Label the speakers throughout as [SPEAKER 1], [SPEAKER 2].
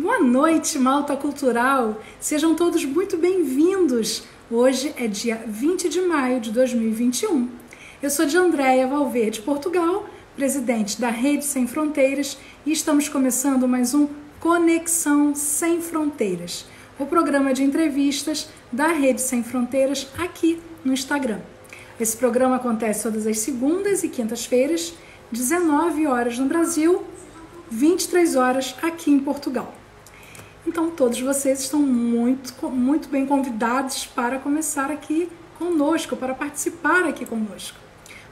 [SPEAKER 1] Boa noite, Malta Cultural! Sejam todos muito bem-vindos! Hoje é dia 20 de maio de 2021. Eu sou de Andréia Valverde, Portugal, presidente da Rede Sem Fronteiras, e estamos começando mais um Conexão Sem Fronteiras, o programa de entrevistas da Rede Sem Fronteiras aqui no Instagram. Esse programa acontece todas as segundas e quintas-feiras, 19 horas no Brasil, 23 horas aqui em Portugal. Então, todos vocês estão muito bem convidados para começar aqui conosco, para participar aqui conosco.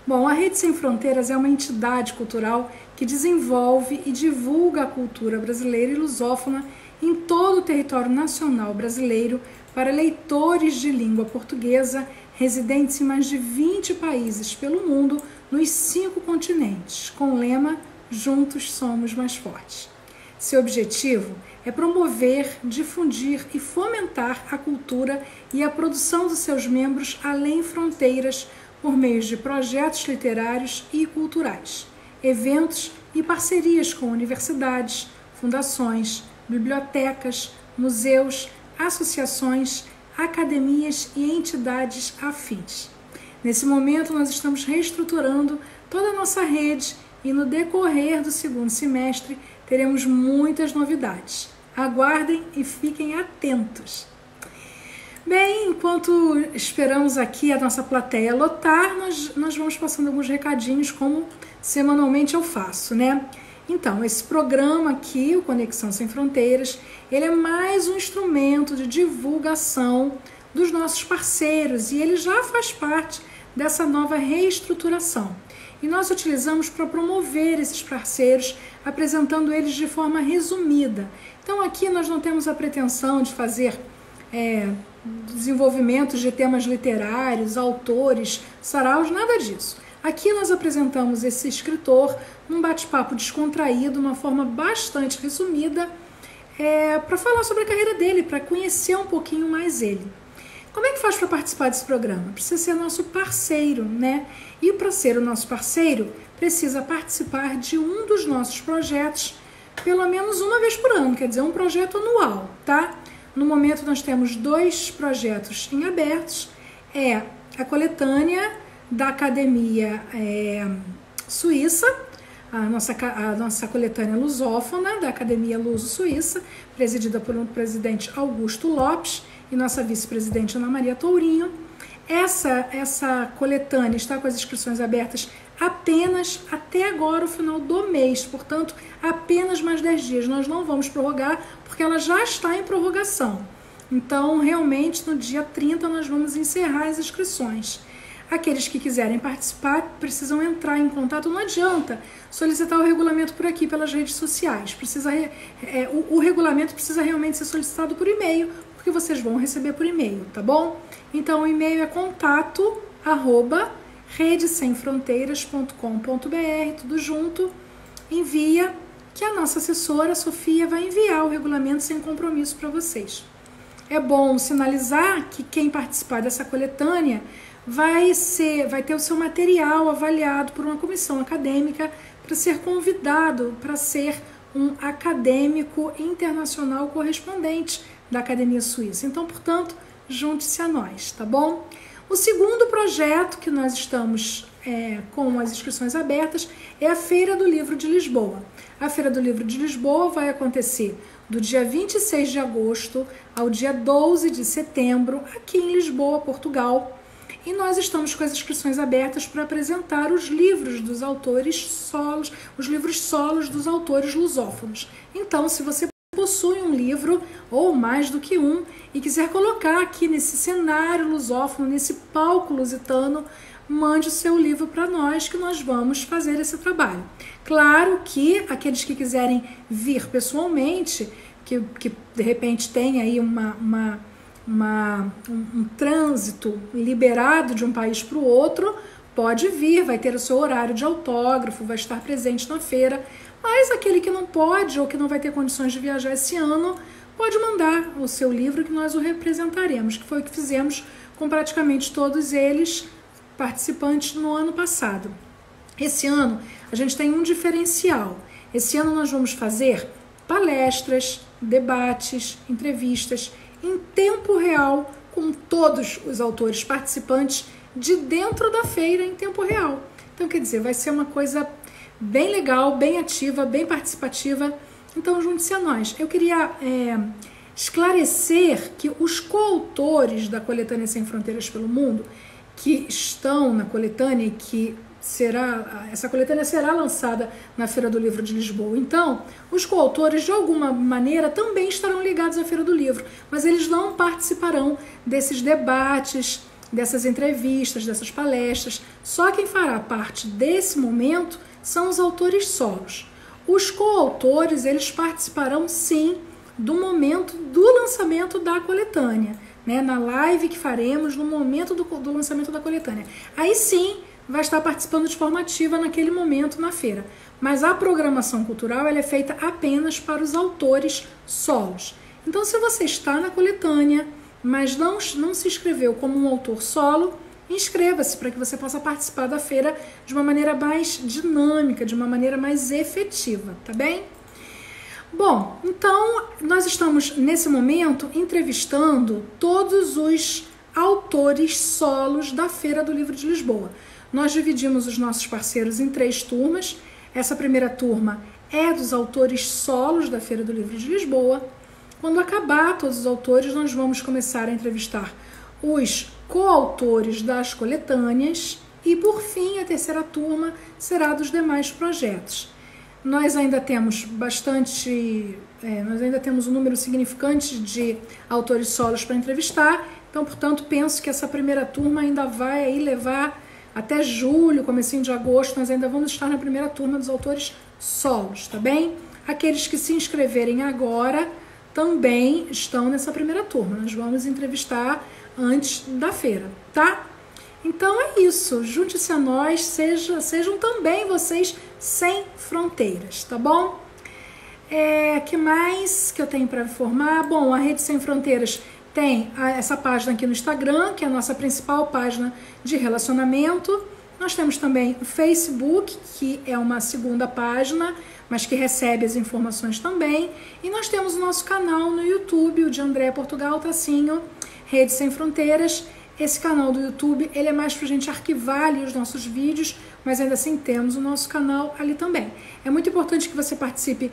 [SPEAKER 1] Bom, a Rede Sem Fronteiras é uma entidade cultural que desenvolve e divulga a cultura brasileira e lusófona em todo o território nacional brasileiro para leitores de língua portuguesa residentes em mais de 20 países pelo mundo, nos 5 continentes, com o lema Juntos Somos Mais Fortes. Seu objetivo é promover, difundir e fomentar a cultura e a produção dos seus membros além fronteiras por meio de projetos literários e culturais, eventos e parcerias com universidades, fundações, bibliotecas, museus, associações, academias e entidades afins. Nesse momento, nós estamos reestruturando toda a nossa rede e no decorrer do segundo semestre teremos muitas novidades. Aguardem e fiquem atentos. Bem, enquanto esperamos aqui a nossa plateia lotar, nós vamos passando alguns recadinhos, como semanalmente eu faço, né? Então, esse programa aqui, o Conexão Sem Fronteiras, ele é mais um instrumento de divulgação dos nossos parceiros e ele já faz parte dessa nova reestruturação. E nós utilizamos para promover esses parceiros, apresentando eles de forma resumida. Então aqui nós não temos a pretensão de fazer desenvolvimentos de temas literários, autores, saraus, nada disso. Aqui nós apresentamos esse escritor num bate-papo descontraído, uma forma bastante resumida, para falar sobre a carreira dele, para conhecer um pouquinho mais ele. Como é que faz para participar desse programa? Precisa ser nosso parceiro, né? E para ser o nosso parceiro, precisa participar de um dos nossos projetos pelo menos uma vez por ano, quer dizer, um projeto anual, tá? No momento nós temos 2 projetos em abertos, a coletânea da Academia Suíça, a nossa coletânea lusófona da Academia Luso-Suíça, presidida por um presidente Augusto Lopes, e nossa vice-presidente Ana Maria Tourinho. Essa coletânea está com as inscrições abertas apenas até agora, o final do mês, portanto, apenas mais 10 dias. Nós não vamos prorrogar, porque ela já está em prorrogação. Então, realmente, no dia 30 nós vamos encerrar as inscrições. Aqueles que quiserem participar precisam entrar em contato, não adianta solicitar o regulamento por aqui, pelas redes sociais. O regulamento precisa realmente ser solicitado por e-mail, porque vocês vão receber por e-mail, tá bom? Então o e-mail é contato@redesemfronteiras.com.br, tudo junto. Envia, que a nossa assessora Sofia vai enviar o regulamento sem compromisso para vocês. É bom sinalizar que quem participar dessa coletânea vai ter o seu material avaliado por uma comissão acadêmica para ser convidado para ser um acadêmico internacional correspondente da Academia Suíça. Então, portanto, junte-se a nós, tá bom? O segundo projeto que nós estamos com as inscrições abertas é a Feira do Livro de Lisboa. A Feira do Livro de Lisboa vai acontecer do dia 26 de agosto ao dia 12 de setembro, aqui em Lisboa, Portugal. E nós estamos com as inscrições abertas para apresentar os livros dos autores solos, os livros solos dos autores lusófonos. Então, se você possui um livro, ou mais do que um, e quiser colocar aqui nesse cenário lusófono, nesse palco lusitano, mande o seu livro para nós, que nós vamos fazer esse trabalho. Claro que aqueles que quiserem vir pessoalmente, que de repente tem aí um trânsito liberado de um país para o outro, pode vir, vai ter o seu horário de autógrafo, vai estar presente na feira, mas aquele que não pode ou que não vai ter condições de viajar esse ano, pode mandar o seu livro que nós o representaremos, que foi o que fizemos com praticamente todos eles participantes no ano passado. Esse ano a gente tem um diferencial. Esse ano nós vamos fazer palestras, debates, entrevistas em tempo real com todos os autores participantes de dentro da feira em tempo real. Então, quer dizer, vai ser uma coisa bem legal, bem ativa, bem participativa. Então, junte-se a nós. Eu queria esclarecer que os coautores da coletânea Sem Fronteiras pelo Mundo, que estão na coletânea e que essa coletânea será lançada na Feira do Livro de Lisboa. Então, os coautores, de alguma maneira, também estarão ligados à Feira do Livro, mas eles não participarão desses debates, dessas entrevistas, dessas palestras. Só quem fará parte desse momento são os autores solos. Os coautores, eles participarão, sim, do momento do lançamento da coletânea, né? Na live que faremos no momento do lançamento da coletânea. Aí sim, vai estar participando de forma ativa naquele momento na feira. Mas a programação cultural ela é feita apenas para os autores solos. Então, se você está na coletânea, mas não se inscreveu como um autor solo, inscreva-se para que você possa participar da feira de uma maneira mais dinâmica, de uma maneira mais efetiva, tá bem? Bom, então nós estamos nesse momento entrevistando todos os autores solos da Feira do Livro de Lisboa. Nós dividimos os nossos parceiros em 3 turmas. Essa primeira turma é dos autores solos da Feira do Livro de Lisboa. Quando acabar todos os autores, nós vamos começar a entrevistar os coautores das coletâneas e, por fim, a terceira turma será dos demais projetos. Nós ainda temos um número significante de autores solos para entrevistar, então, portanto, penso que essa primeira turma ainda vai aí levar até julho, comecinho de agosto, nós ainda vamos estar na primeira turma dos autores solos, tá bem? Aqueles que se inscreverem agora também estão nessa primeira turma, nós vamos entrevistar antes da feira, tá? Então é isso, junte-se a nós, sejam também vocês sem fronteiras, tá bom? Que mais que eu tenho para informar? Bom, a Rede Sem Fronteiras tem essa página aqui no Instagram, que é a nossa principal página de relacionamento. Nós temos também o Facebook, que é uma segunda página, mas que recebe as informações também. E nós temos o nosso canal no YouTube, o de Andréia Portugal, Rede Sem Fronteiras. Esse canal do YouTube, ele é mais para a gente arquivar ali os nossos vídeos, mas ainda assim temos o nosso canal ali também. É muito importante que você participe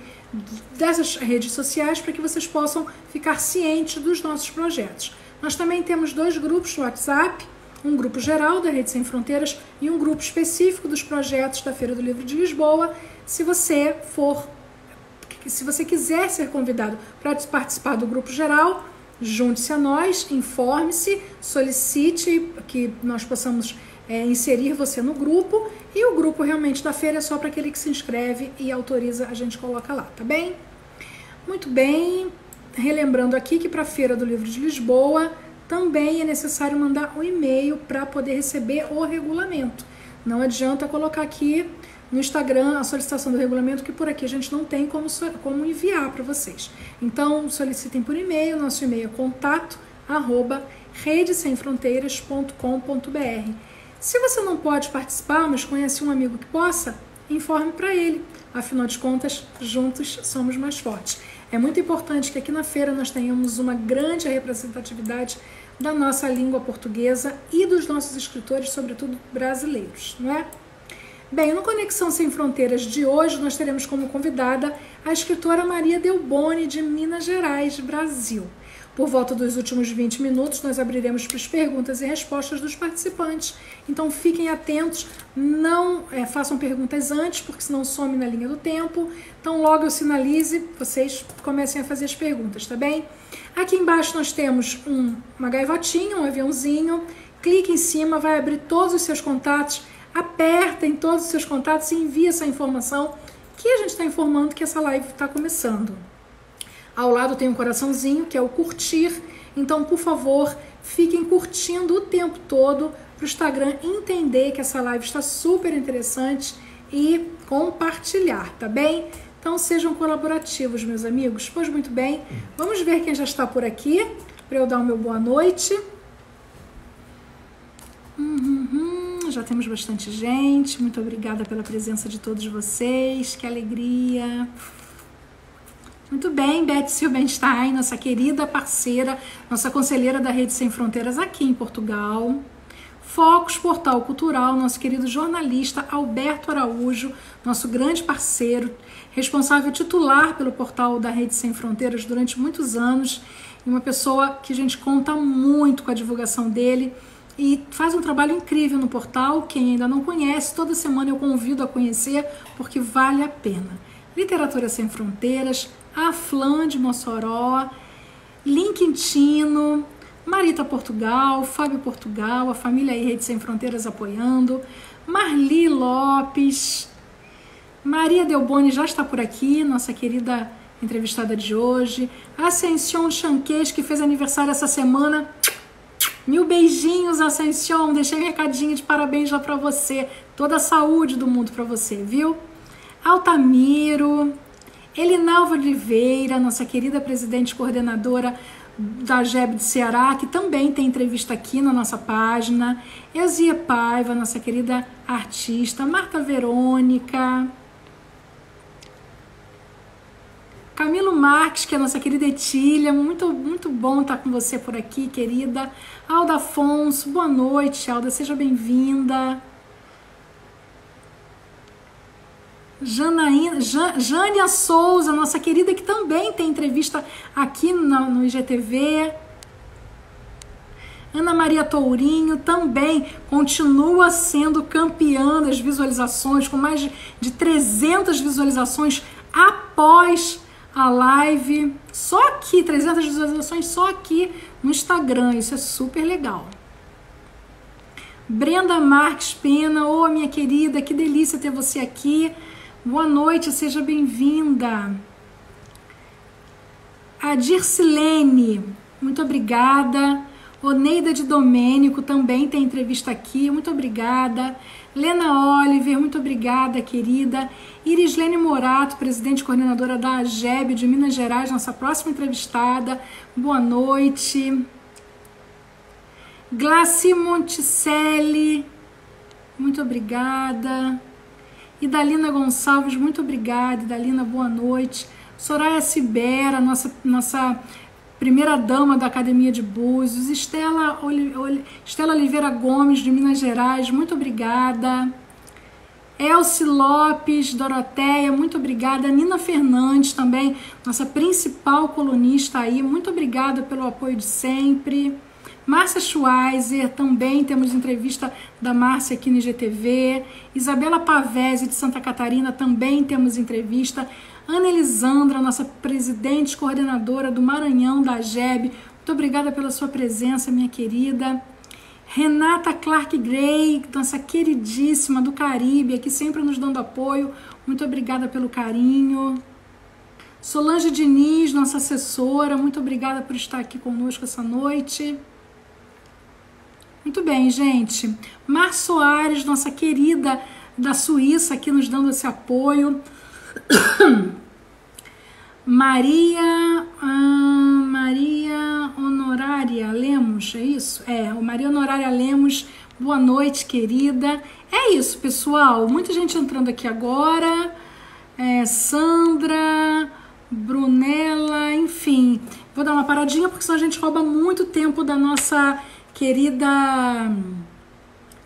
[SPEAKER 1] dessas redes sociais para que vocês possam ficar cientes dos nossos projetos. Nós também temos 2 grupos no WhatsApp, um grupo geral da Rede Sem Fronteiras e um grupo específico dos projetos da Feira do Livro de Lisboa. Se você quiser ser convidado para participar do grupo geral, junte-se a nós, informe-se, solicite que nós possamos inserir você no grupo, e o grupo realmente da feira é só para aquele que se inscreve e autoriza, a gente coloca lá, tá bem? Muito bem, relembrando aqui que para a Feira do Livro de Lisboa também é necessário mandar um e-mail para poder receber o regulamento. Não adianta colocar aqui no Instagram a solicitação do regulamento, que por aqui a gente não tem como enviar para vocês. Então, solicitem por e-mail, nosso e-mail é contato@redesemfronteiras.com.br. Se você não pode participar, mas conhece um amigo que possa, informe para ele. Afinal de contas, juntos somos mais fortes. É muito importante que aqui na feira nós tenhamos uma grande representatividade da nossa língua portuguesa e dos nossos escritores, sobretudo brasileiros, não é? Bem, no Conexão Sem Fronteiras de hoje, nós teremos como convidada a escritora Maria Delboni, de Minas Gerais, Brasil. Por volta dos últimos 20 minutos, nós abriremos para as perguntas e respostas dos participantes. Então, fiquem atentos, não façam perguntas antes, porque senão some na linha do tempo. Então, logo eu sinalize, vocês comecem a fazer as perguntas, tá bem? Aqui embaixo nós temos uma gaivotinha, um aviãozinho. Clique em cima, vai abrir todos os seus contatos. Apertem todos os seus contatos e envie essa informação que a gente está informando que essa live está começando. Ao lado tem um coraçãozinho, que é o curtir. Então, por favor, fiquem curtindo o tempo todo para o Instagram entender que essa live está super interessante e compartilhar, tá bem? Então, sejam colaborativos, meus amigos. Pois muito bem, vamos ver quem já está por aqui, para eu dar o meu boa noite. Já temos bastante gente, muito obrigada pela presença de todos vocês, que alegria. Muito bem, Beth Silbenstein, nossa querida parceira, nossa conselheira da Rede Sem Fronteiras aqui em Portugal. Focus Portal Cultural, nosso querido jornalista Alberto Araújo, nosso grande parceiro, responsável titular pelo portal da Rede Sem Fronteiras durante muitos anos, e uma pessoa que a gente conta muito com a divulgação dele e faz um trabalho incrível no portal. Quem ainda não conhece, toda semana eu convido a conhecer, porque vale a pena. Literatura Sem Fronteiras, a Flan de Mossoró, Linkintino, Marita Portugal, Fábio Portugal, a família aí Rede Sem Fronteiras apoiando, Marli Lopes, Maria Delboni já está por aqui, nossa querida entrevistada de hoje, Ascension Chanquês, que fez aniversário essa semana. Mil beijinhos, Ascension, deixei um recadinho de parabéns lá para você, toda a saúde do mundo para você, viu? Altamiro, Elinalva Oliveira, nossa querida presidente coordenadora da GEB de Ceará, que também tem entrevista aqui na nossa página, Ezia Paiva, nossa querida artista, Marta Verônica, Camilo Marques, que é a nossa querida Etília, muito bom estar com você por aqui, querida. Alda Afonso, boa noite, Alda, seja bem-vinda. Jânia Souza, nossa querida, que também tem entrevista aqui no IGTV. Ana Maria Tourinho também continua sendo campeã das visualizações, com mais de 300 visualizações após a live. Só aqui, 300 visualizações só aqui no Instagram, isso é super legal. Brenda Marques Pena, ô minha querida, que delícia ter você aqui. Boa noite, seja bem-vinda. A Dircilene, muito obrigada. Oneida de Domênico também tem entrevista aqui, muito obrigada. Lena Oliver, muito obrigada, querida. Irislene Morato, presidente e coordenadora da AGEB de Minas Gerais, nossa próxima entrevistada. Boa noite. Glaci Monticelli, muito obrigada. Idalina Gonçalves, muito obrigada. Idalina, boa noite. Soraya Sibera, nossa primeira dama da Academia de Búzios. Estela Oliveira Gomes, de Minas Gerais, muito obrigada. Elci Lopes, Doroteia, muito obrigada. Nina Fernandes também, nossa principal colunista aí, muito obrigada pelo apoio de sempre. Márcia Schweizer, também temos entrevista da Márcia aqui no IGTV. Isabela Pavese, de Santa Catarina, também temos entrevista. Ana Elisandra, nossa presidente coordenadora do Maranhão, da AGEB, muito obrigada pela sua presença, minha querida. Renata Clark Gray, nossa queridíssima do Caribe, aqui sempre nos dando apoio, muito obrigada pelo carinho. Solange Diniz, nossa assessora, muito obrigada por estar aqui conosco essa noite. Muito bem, gente. Mar Soares, nossa querida da Suíça, aqui nos dando esse apoio. Maria Honorária Lemos, é isso? Maria Honorária Lemos, boa noite, querida. É isso, pessoal. Muita gente entrando aqui agora. Sandra, Brunella, enfim. Vou dar uma paradinha, porque senão a gente rouba muito tempo da nossa querida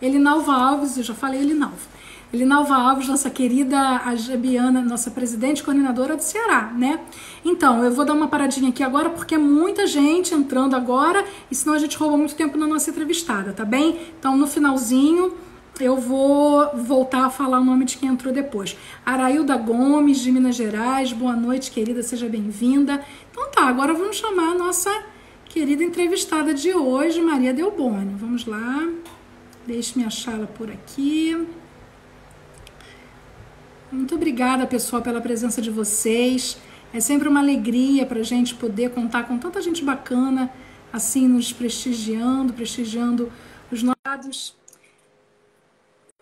[SPEAKER 1] Elinalva Alves, eu já falei Elinalva. Elinalva Alves, nossa querida agebiana, nossa presidente coordenadora do Ceará, né? Então, eu vou dar uma paradinha aqui agora, porque é muita gente entrando agora, e senão a gente rouba muito tempo na nossa entrevistada, tá bem? Então, no finalzinho, eu vou voltar a falar o nome de quem entrou depois. Arailda Gomes, de Minas Gerais, boa noite, querida, seja bem-vinda. Então tá, agora vamos chamar a nossa querida entrevistada de hoje, Maria Delboni. Vamos lá, deixe-me achá-la por aqui. Muito obrigada, pessoal, pela presença de vocês. É sempre uma alegria para a gente poder contar com tanta gente bacana, assim, nos prestigiando os nossos.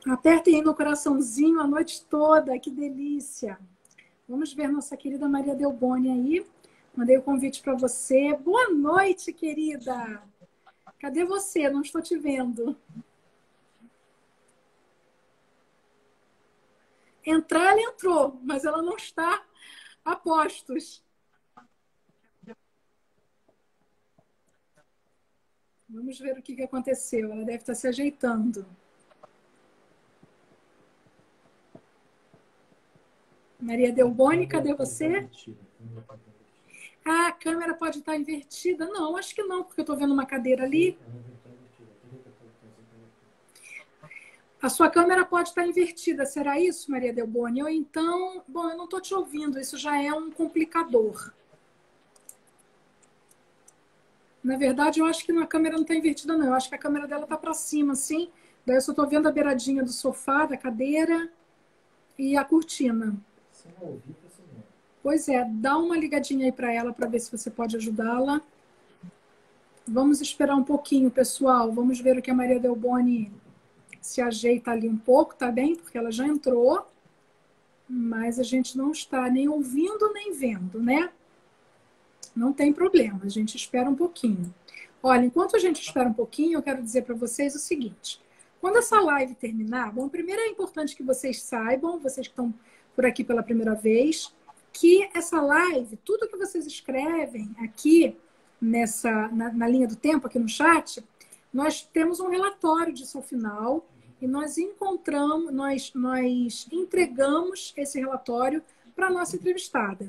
[SPEAKER 1] Apertem aí no coraçãozinho a noite toda, que delícia. Vamos ver nossa querida Maria Delboni aí. Mandei o convite para você. Boa noite, querida. Cadê você? Não estou te vendo. Entrar, ela entrou, mas ela não está a postos. Vamos ver o que aconteceu. Ela deve estar se ajeitando. Maria Delboni, cadê você? Ah, a câmera pode estar invertida. Não, acho que não, porque eu estou vendo uma cadeira ali. A sua câmera pode estar invertida. Será isso, Maria Delboni? Ou então... Bom, eu não estou te ouvindo. Isso já é um complicador. Na verdade, eu acho que a câmera não está invertida, não. Eu acho que a câmera dela está para cima, assim. Daí eu só estou vendo a beiradinha do sofá, da cadeira e a cortina. Pois é, dá uma ligadinha aí para ela para ver se você pode ajudá-la. Vamos esperar um pouquinho, pessoal. Vamos ver o que a Maria Delboni se ajeita ali um pouco, tá bem? Porque ela já entrou, mas a gente não está nem ouvindo nem vendo, né? Não tem problema, a gente espera um pouquinho. Olha, enquanto a gente espera um pouquinho, eu quero dizer para vocês o seguinte. Quando essa live terminar, bom, primeiro é importante que vocês saibam, vocês que estão por aqui pela primeira vez, que essa live, tudo que vocês escrevem aqui na linha do tempo, aqui no chat, nós temos um relatório disso ao final e nós entregamos esse relatório para a nossa entrevistada.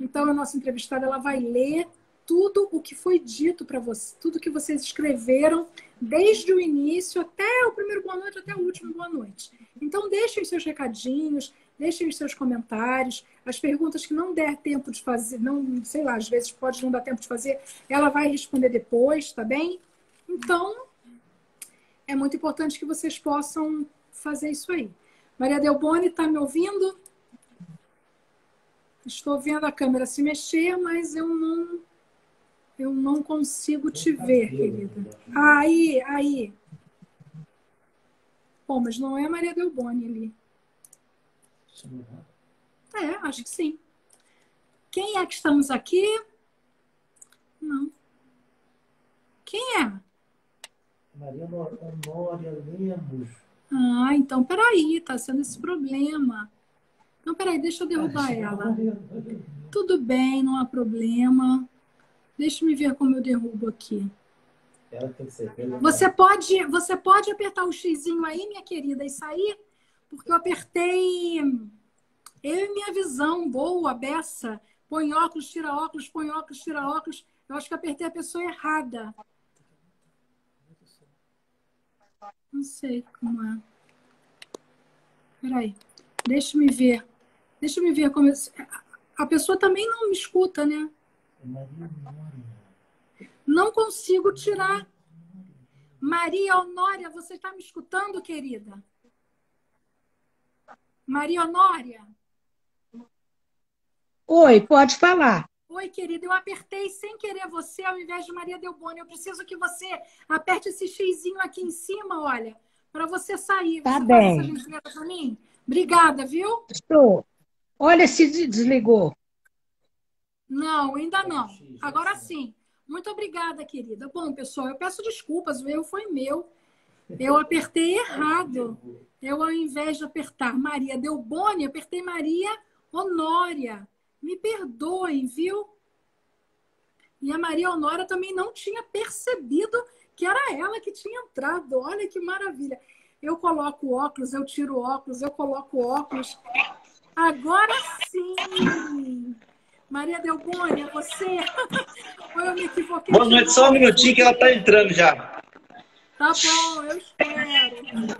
[SPEAKER 1] Então, a nossa entrevistada ela vai ler tudo o que foi dito para você, tudo que vocês escreveram, desde o início até o primeiro boa noite, até o último boa noite. Então, deixem os seus recadinhos, deixem os seus comentários, as perguntas que não der tempo de fazer, não, sei lá, às vezes pode não dar tempo de fazer, ela vai responder depois, tá bem? Então, é muito importante que vocês possam fazer isso aí. Maria Delboni, está me ouvindo? Estou vendo a câmera se mexer, mas eu não consigo te ver, querida. Aí. Bom, mas não é a Maria Delboni ali. É, acho que sim. Quem é que estamos aqui? Não. Quem é?
[SPEAKER 2] Maria Honória Lemos.
[SPEAKER 1] Ah, então peraí, tá sendo esse problema. Não, peraí, deixa eu derrubar ela. Tudo bem, não há problema. Deixa eu ver como eu derrubo aqui.
[SPEAKER 2] Ela tem que ser
[SPEAKER 1] você pode apertar o xizinho aí, minha querida, e sair? Porque eu apertei... Eu e minha visão, boa, beça. Põe óculos, tira óculos, põe óculos, tira óculos. Eu acho que eu apertei a pessoa errada. Não sei como é. Peraí. Deixa eu ver. Deixa eu ver como... A pessoa também não me escuta, né? Não consigo tirar. Maria Honória, você está me escutando, querida? Maria Honória?
[SPEAKER 3] Oi, pode falar.
[SPEAKER 1] Oi, querida. Eu apertei sem querer você ao invés de Maria Delboni. Eu preciso que você aperte esse xizinho aqui em cima, olha, para você sair.
[SPEAKER 3] Tá
[SPEAKER 1] você
[SPEAKER 3] bem.
[SPEAKER 1] faz essa gentileza para mim? Obrigada, viu?
[SPEAKER 3] Estou. Olha se desligou.
[SPEAKER 1] Não, ainda não. Agora sim. Muito obrigada, querida. Bom, pessoal, eu peço desculpas. O erro foi meu. Eu apertei errado. Eu, ao invés de apertar Maria Delboni, apertei Maria Honória. Me perdoem, viu? E a Maria Honória também não tinha percebido que era ela que tinha entrado. Olha que maravilha. Eu coloco óculos, eu tiro óculos, eu coloco óculos. Agora sim! Maria Delboni, é você? Ou eu me equivoquei?
[SPEAKER 4] Boa noite, só um minutinho que ela está entrando já.
[SPEAKER 1] Tá bom, eu espero.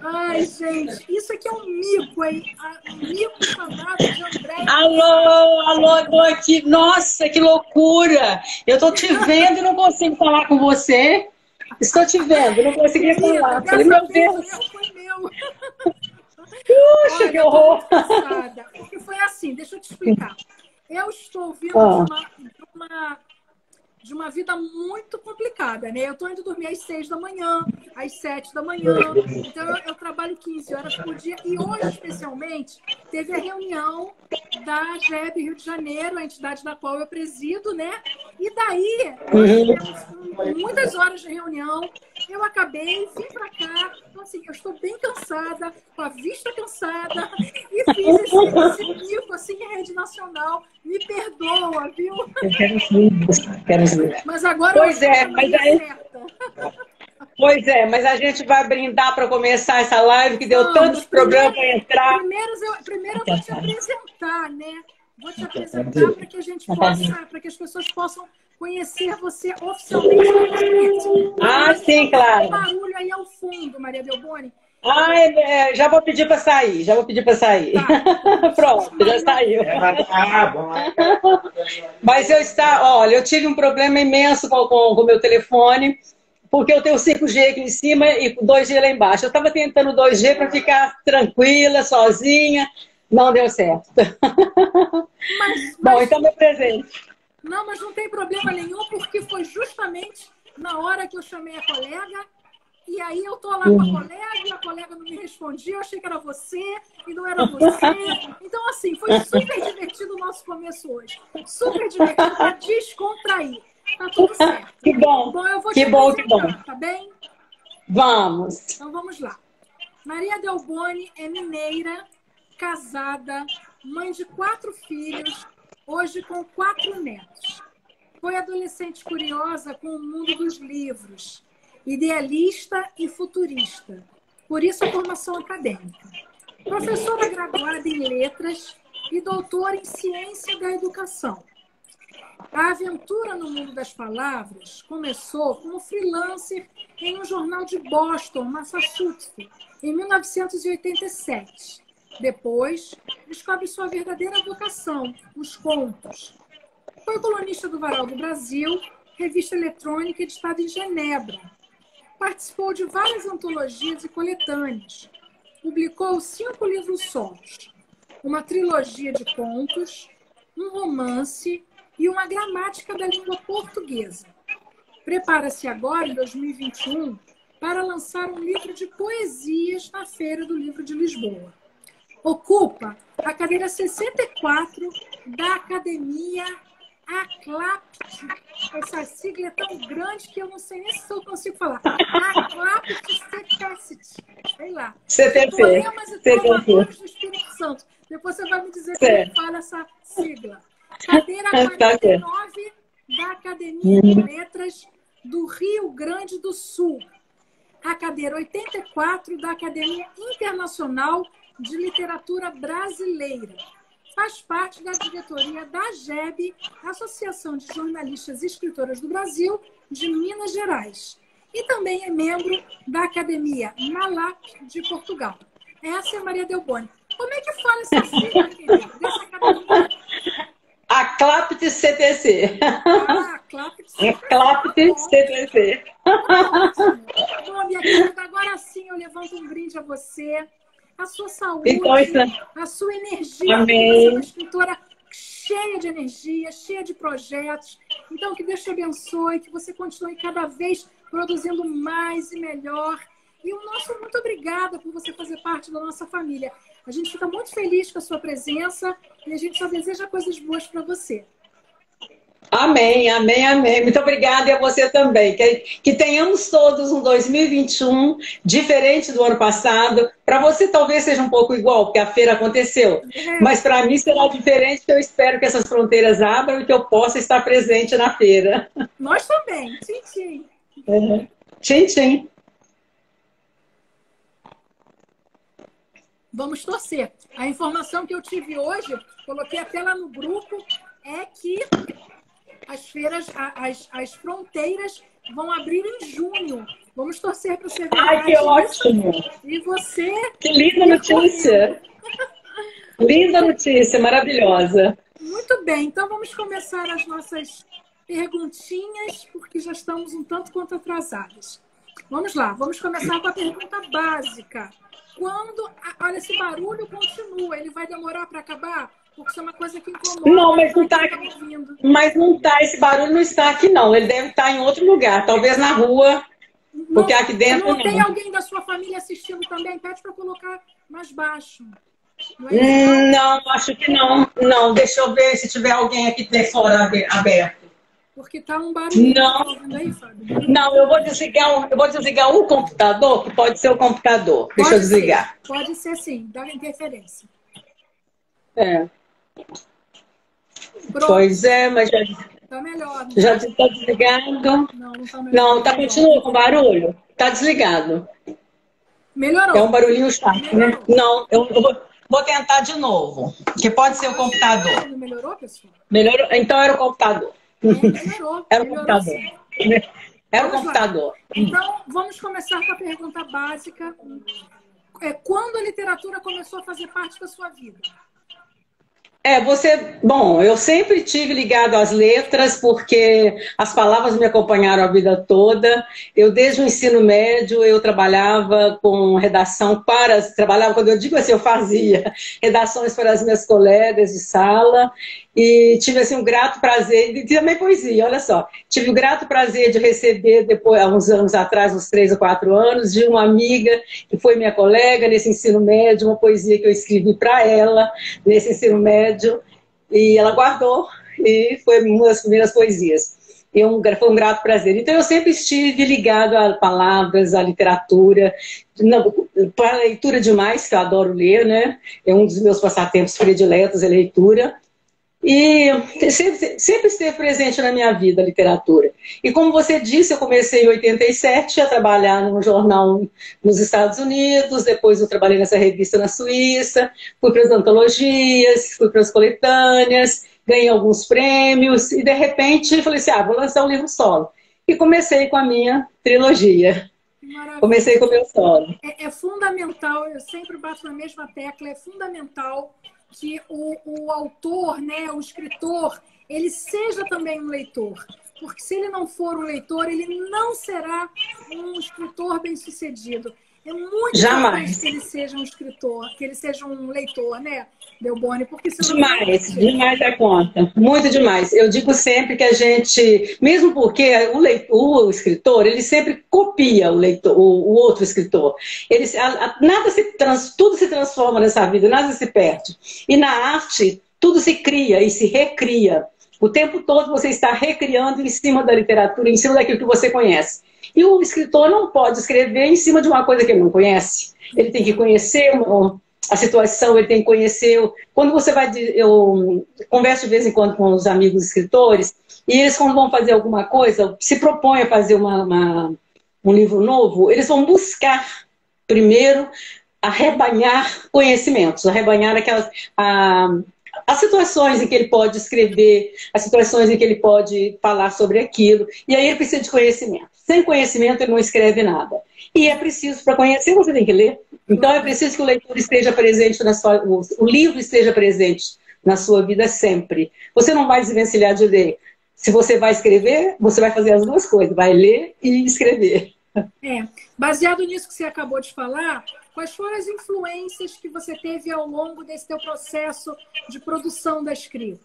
[SPEAKER 1] Ai, gente, isso aqui é um mico, hein? Um mico chamado de André.
[SPEAKER 3] Alô, tô aqui. Nossa, que loucura! Eu tô te vendo e não consigo falar com você. Estou te vendo, não consegui falar. Falei, meu Deus.
[SPEAKER 1] Foi meu.
[SPEAKER 3] Puxa,
[SPEAKER 1] olha,
[SPEAKER 3] que horror!
[SPEAKER 1] Porque foi assim, deixa eu te explicar. Eu estou vindo de uma vida muito complicada, né? Eu estou indo dormir às 6 da manhã, às 7 da manhã. Então, eu trabalho 15 horas por dia. E hoje, especialmente, teve a reunião da GEB Rio de Janeiro, a entidade da qual eu presido, né? E daí, nós tivemos muitas horas de reunião. Eu acabei, vim para cá. Então, assim, eu estou bem cansada, com a vista cansada. E fiz esse mico, assim, em rede nacional. Me perdoa, viu?
[SPEAKER 3] Eu quero os livros.
[SPEAKER 1] Mas agora
[SPEAKER 3] pois é, mas aí...
[SPEAKER 1] certa.
[SPEAKER 3] Pois é, mas a gente vai brindar para começar essa live que deu tantos problemas para entrar.
[SPEAKER 1] Primeiro eu vou te apresentar, né? Vou te apresentar para que a gente possa, para que as pessoas possam conhecer você oficialmente na internet.
[SPEAKER 3] Ah, sim, claro.
[SPEAKER 1] Um barulho aí ao fundo, Maria Delboni.
[SPEAKER 3] Já vou pedir para sair, Tá. Pronto, já saiu.
[SPEAKER 2] Bom.
[SPEAKER 3] Mas olha, eu tive um problema imenso com o meu telefone, porque eu tenho 5G aqui em cima e 2G lá embaixo. Eu estava tentando 2G para ficar tranquila, sozinha, não deu certo. Bom, então meu presente.
[SPEAKER 1] Não, mas não tem problema nenhum, porque foi justamente na hora que eu chamei a colega. E aí eu tô lá com a colega e a colega não me respondia, eu achei que era você e não era você. Então, assim, foi super divertido o nosso começo hoje. Super divertido para descontrair. Tá tudo certo.
[SPEAKER 3] Que bom.
[SPEAKER 1] Bom, eu vou
[SPEAKER 3] que
[SPEAKER 1] te
[SPEAKER 3] bom,
[SPEAKER 1] tá bem?
[SPEAKER 3] Vamos.
[SPEAKER 1] Então vamos lá. Maria Delboni é mineira, casada, mãe de 4 filhos, hoje com 4 netos. Foi adolescente curiosa com o mundo dos livros. Idealista e futurista, por isso a formação acadêmica. Professora graduada em letras e doutora em ciência da educação. A aventura no mundo das palavras começou como freelancer em um jornal de Boston, Massachusetts, em 1987. Depois, descobre sua verdadeira vocação, os contos. Foi colunista do Varal do Brasil, revista eletrônica editada em Genebra. Participou de várias antologias e coletâneas. Publicou 5 livros solos, uma trilogia de contos, um romance e uma gramática da língua portuguesa. Prepara-se agora, em 2021, para lançar um livro de poesias na Feira do Livro de Lisboa. Ocupa a cadeira 64 da Academia ACLAPT. Essa sigla é tão grande que eu não sei nem se eu consigo falar. ACLAPT CETESIT. Sei lá. Poemas e Trovadores do Espírito Santo. Depois você vai me dizer como fala essa sigla. Cadeira 49 da Academia de Letras do Rio Grande do Sul. A cadeira 84 da Academia Internacional de Literatura Brasileira. Faz parte da diretoria da AGEB, Associação de Jornalistas e Escritoras do Brasil, de Minas Gerais. E também é membro da Academia Malap de Portugal. Essa é a Maria Delboni. Como é que fala essa sigla, querida, dessa academia?
[SPEAKER 3] A CLAPT CTC.
[SPEAKER 1] Ah, CLAPT CTC.
[SPEAKER 3] CLAPT CTC.
[SPEAKER 1] Bom, minha querida, agora sim eu levanto um brinde a você. A sua saúde,
[SPEAKER 3] então,
[SPEAKER 1] a sua energia.
[SPEAKER 3] Amém.
[SPEAKER 1] Você é uma escritora cheia de energia, cheia de projetos. Então, que Deus te abençoe, que você continue cada vez produzindo mais e melhor. E o nosso muito obrigada por você fazer parte da nossa família. A gente fica muito feliz com a sua presença e a gente só deseja coisas boas para você.
[SPEAKER 3] Amém, amém, amém. Muito obrigada e a você também. Que tenhamos todos um 2021 diferente do ano passado. Para você talvez seja um pouco igual, porque a feira aconteceu. Mas para mim será diferente, que eu espero que essas fronteiras abram e que eu possa estar presente na feira.
[SPEAKER 1] Nós também. Tchim, tchim.
[SPEAKER 3] Tchim, tchim.
[SPEAKER 1] Vamos torcer. A informação que eu tive hoje, coloquei até lá no grupo, é que as feiras, as fronteiras vão abrir em junho. Vamos torcer para você.
[SPEAKER 3] Ai, que ótimo!
[SPEAKER 1] E você...
[SPEAKER 3] Que linda notícia! Linda notícia, maravilhosa.
[SPEAKER 1] Muito bem, então vamos começar as nossas perguntinhas, porque já estamos um tanto quanto atrasadas. Vamos lá, vamos começar com a pergunta básica. Quando... Olha, esse barulho continua, ele vai demorar para acabar? Porque isso é uma coisa que incomoda.
[SPEAKER 3] Não, mas não está aqui. Mas não está, esse barulho não está aqui, não. Ele deve estar em outro lugar, talvez na rua, porque aqui dentro
[SPEAKER 1] não. Tem alguém da sua família assistindo também? Pede para colocar mais baixo.
[SPEAKER 3] Não, acho que não. Não, deixa eu ver se tiver alguém aqui de fora aberto.
[SPEAKER 1] Porque tá um barulho.
[SPEAKER 3] Não,
[SPEAKER 1] aí, Fábio?
[SPEAKER 3] Não, eu vou desligar o computador, que pode ser o computador. Deixa eu desligar.
[SPEAKER 1] Pode ser sim, dá interferência.
[SPEAKER 3] Pois é, mas
[SPEAKER 1] Tá melhor.
[SPEAKER 3] Já está desligado?
[SPEAKER 1] Não, não tá melhor.
[SPEAKER 3] Não, tá, continua com barulho. Tá desligado.
[SPEAKER 1] Melhorou.
[SPEAKER 3] É um barulhinho chato, né?
[SPEAKER 1] Melhorou.
[SPEAKER 3] Não, eu vou tentar de novo. Que pode ser o computador.
[SPEAKER 1] Não melhorou, pessoal?
[SPEAKER 3] Melhorou? Então era o computador.
[SPEAKER 1] Melhorou.
[SPEAKER 3] Era o
[SPEAKER 1] Melhorou
[SPEAKER 3] computador.
[SPEAKER 1] sim.
[SPEAKER 3] Era o
[SPEAKER 1] Vamos lá.
[SPEAKER 3] computador.
[SPEAKER 1] Então, vamos começar com a pergunta básica. Quando a literatura começou a fazer parte da sua vida?
[SPEAKER 3] Bom, eu sempre tive ligado às letras porque as palavras me acompanharam a vida toda. Eu, desde o ensino médio, eu trabalhava com redação trabalhava, quando eu digo assim, eu fazia redações para as minhas colegas de sala e tive assim um grato prazer, e também poesia, olha só, tive o grato prazer de receber, depois, há uns anos atrás, uns 3 ou 4 anos, de uma amiga que foi minha colega nesse ensino médio, uma poesia que eu escrevi para ela nesse ensino médio, e ela guardou, e foi uma das primeiras poesias. Foi um grato prazer. Então, eu sempre estive ligado a palavras, à literatura, para a leitura demais, que eu adoro ler, né? É um dos meus passatempos prediletos, a leitura. E sempre esteve presente na minha vida a literatura. E como você disse, eu comecei em 87 a trabalhar num jornal nos Estados Unidos, depois eu trabalhei nessa revista na Suíça, fui para as antologias, fui para as coletâneas, ganhei alguns prêmios e de repente falei assim, vou lançar um livro solo. E comecei com a minha trilogia.
[SPEAKER 1] Maravilha.
[SPEAKER 3] Comecei com o meu solo.
[SPEAKER 1] É fundamental, eu sempre bato na mesma tecla, é fundamental que o autor, né, o escritor, ele seja também um leitor. Porque se ele não for um leitor, ele não será um escritor bem-sucedido. É muito importante que ele seja um escritor, que ele seja um leitor, né, Delboni? Porque senão
[SPEAKER 3] demais a conta. Muito demais. Eu digo sempre que a gente, mesmo porque o escritor, ele sempre copia o outro escritor. Tudo se transforma nessa vida, nada se perde. E na arte, tudo se cria e se recria. O tempo todo você está recriando em cima da literatura, em cima daquilo que você conhece. E o escritor não pode escrever em cima de uma coisa que ele não conhece. Ele tem que conhecer a situação, ele tem que conhecer... Quando você vai... Eu converso de vez em quando com os amigos escritores, e eles, quando vão fazer alguma coisa, se propõem a fazer um livro novo, eles vão buscar, primeiro, arrebanhar conhecimentos, arrebanhar as situações em que ele pode escrever, as situações em que ele pode falar sobre aquilo, e aí ele precisa de conhecimento. Sem conhecimento ele não escreve nada. E é preciso, para conhecer, você tem que ler. Então é preciso que o leitor esteja presente, o livro esteja presente na sua vida sempre. Você não vai desvencilhar de ler. Se você vai escrever, você vai fazer as duas coisas, vai ler e escrever.
[SPEAKER 1] Baseado nisso que você acabou de falar, quais foram as influências que você teve ao longo desse teu processo de produção da escrita?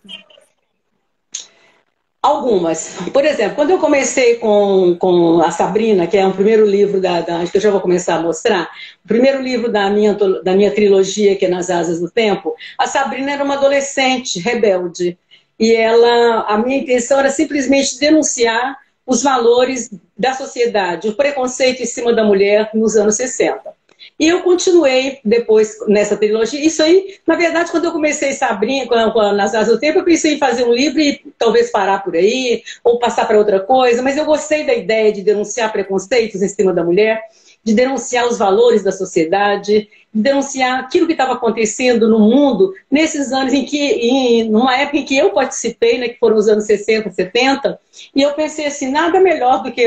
[SPEAKER 3] Algumas. Por exemplo, quando eu comecei com a Sabrina, que é o primeiro livro acho que eu já vou começar a mostrar, o primeiro livro da minha trilogia, que é Nas Asas do Tempo, a Sabrina era uma adolescente rebelde. E a minha intenção era simplesmente denunciar os valores da sociedade, o preconceito em cima da mulher nos anos 60. E eu continuei depois nessa trilogia. Isso aí, na verdade, quando eu comecei Sabrina, Nas Asas do Tempo, eu pensei em fazer um livro e talvez parar por aí, ou passar para outra coisa, mas eu gostei da ideia de denunciar preconceitos em cima da mulher, de denunciar os valores da sociedade, de denunciar aquilo que estava acontecendo no mundo nesses anos numa época em que eu participei, né, que foram os anos 60, 70, e eu pensei assim, nada melhor do que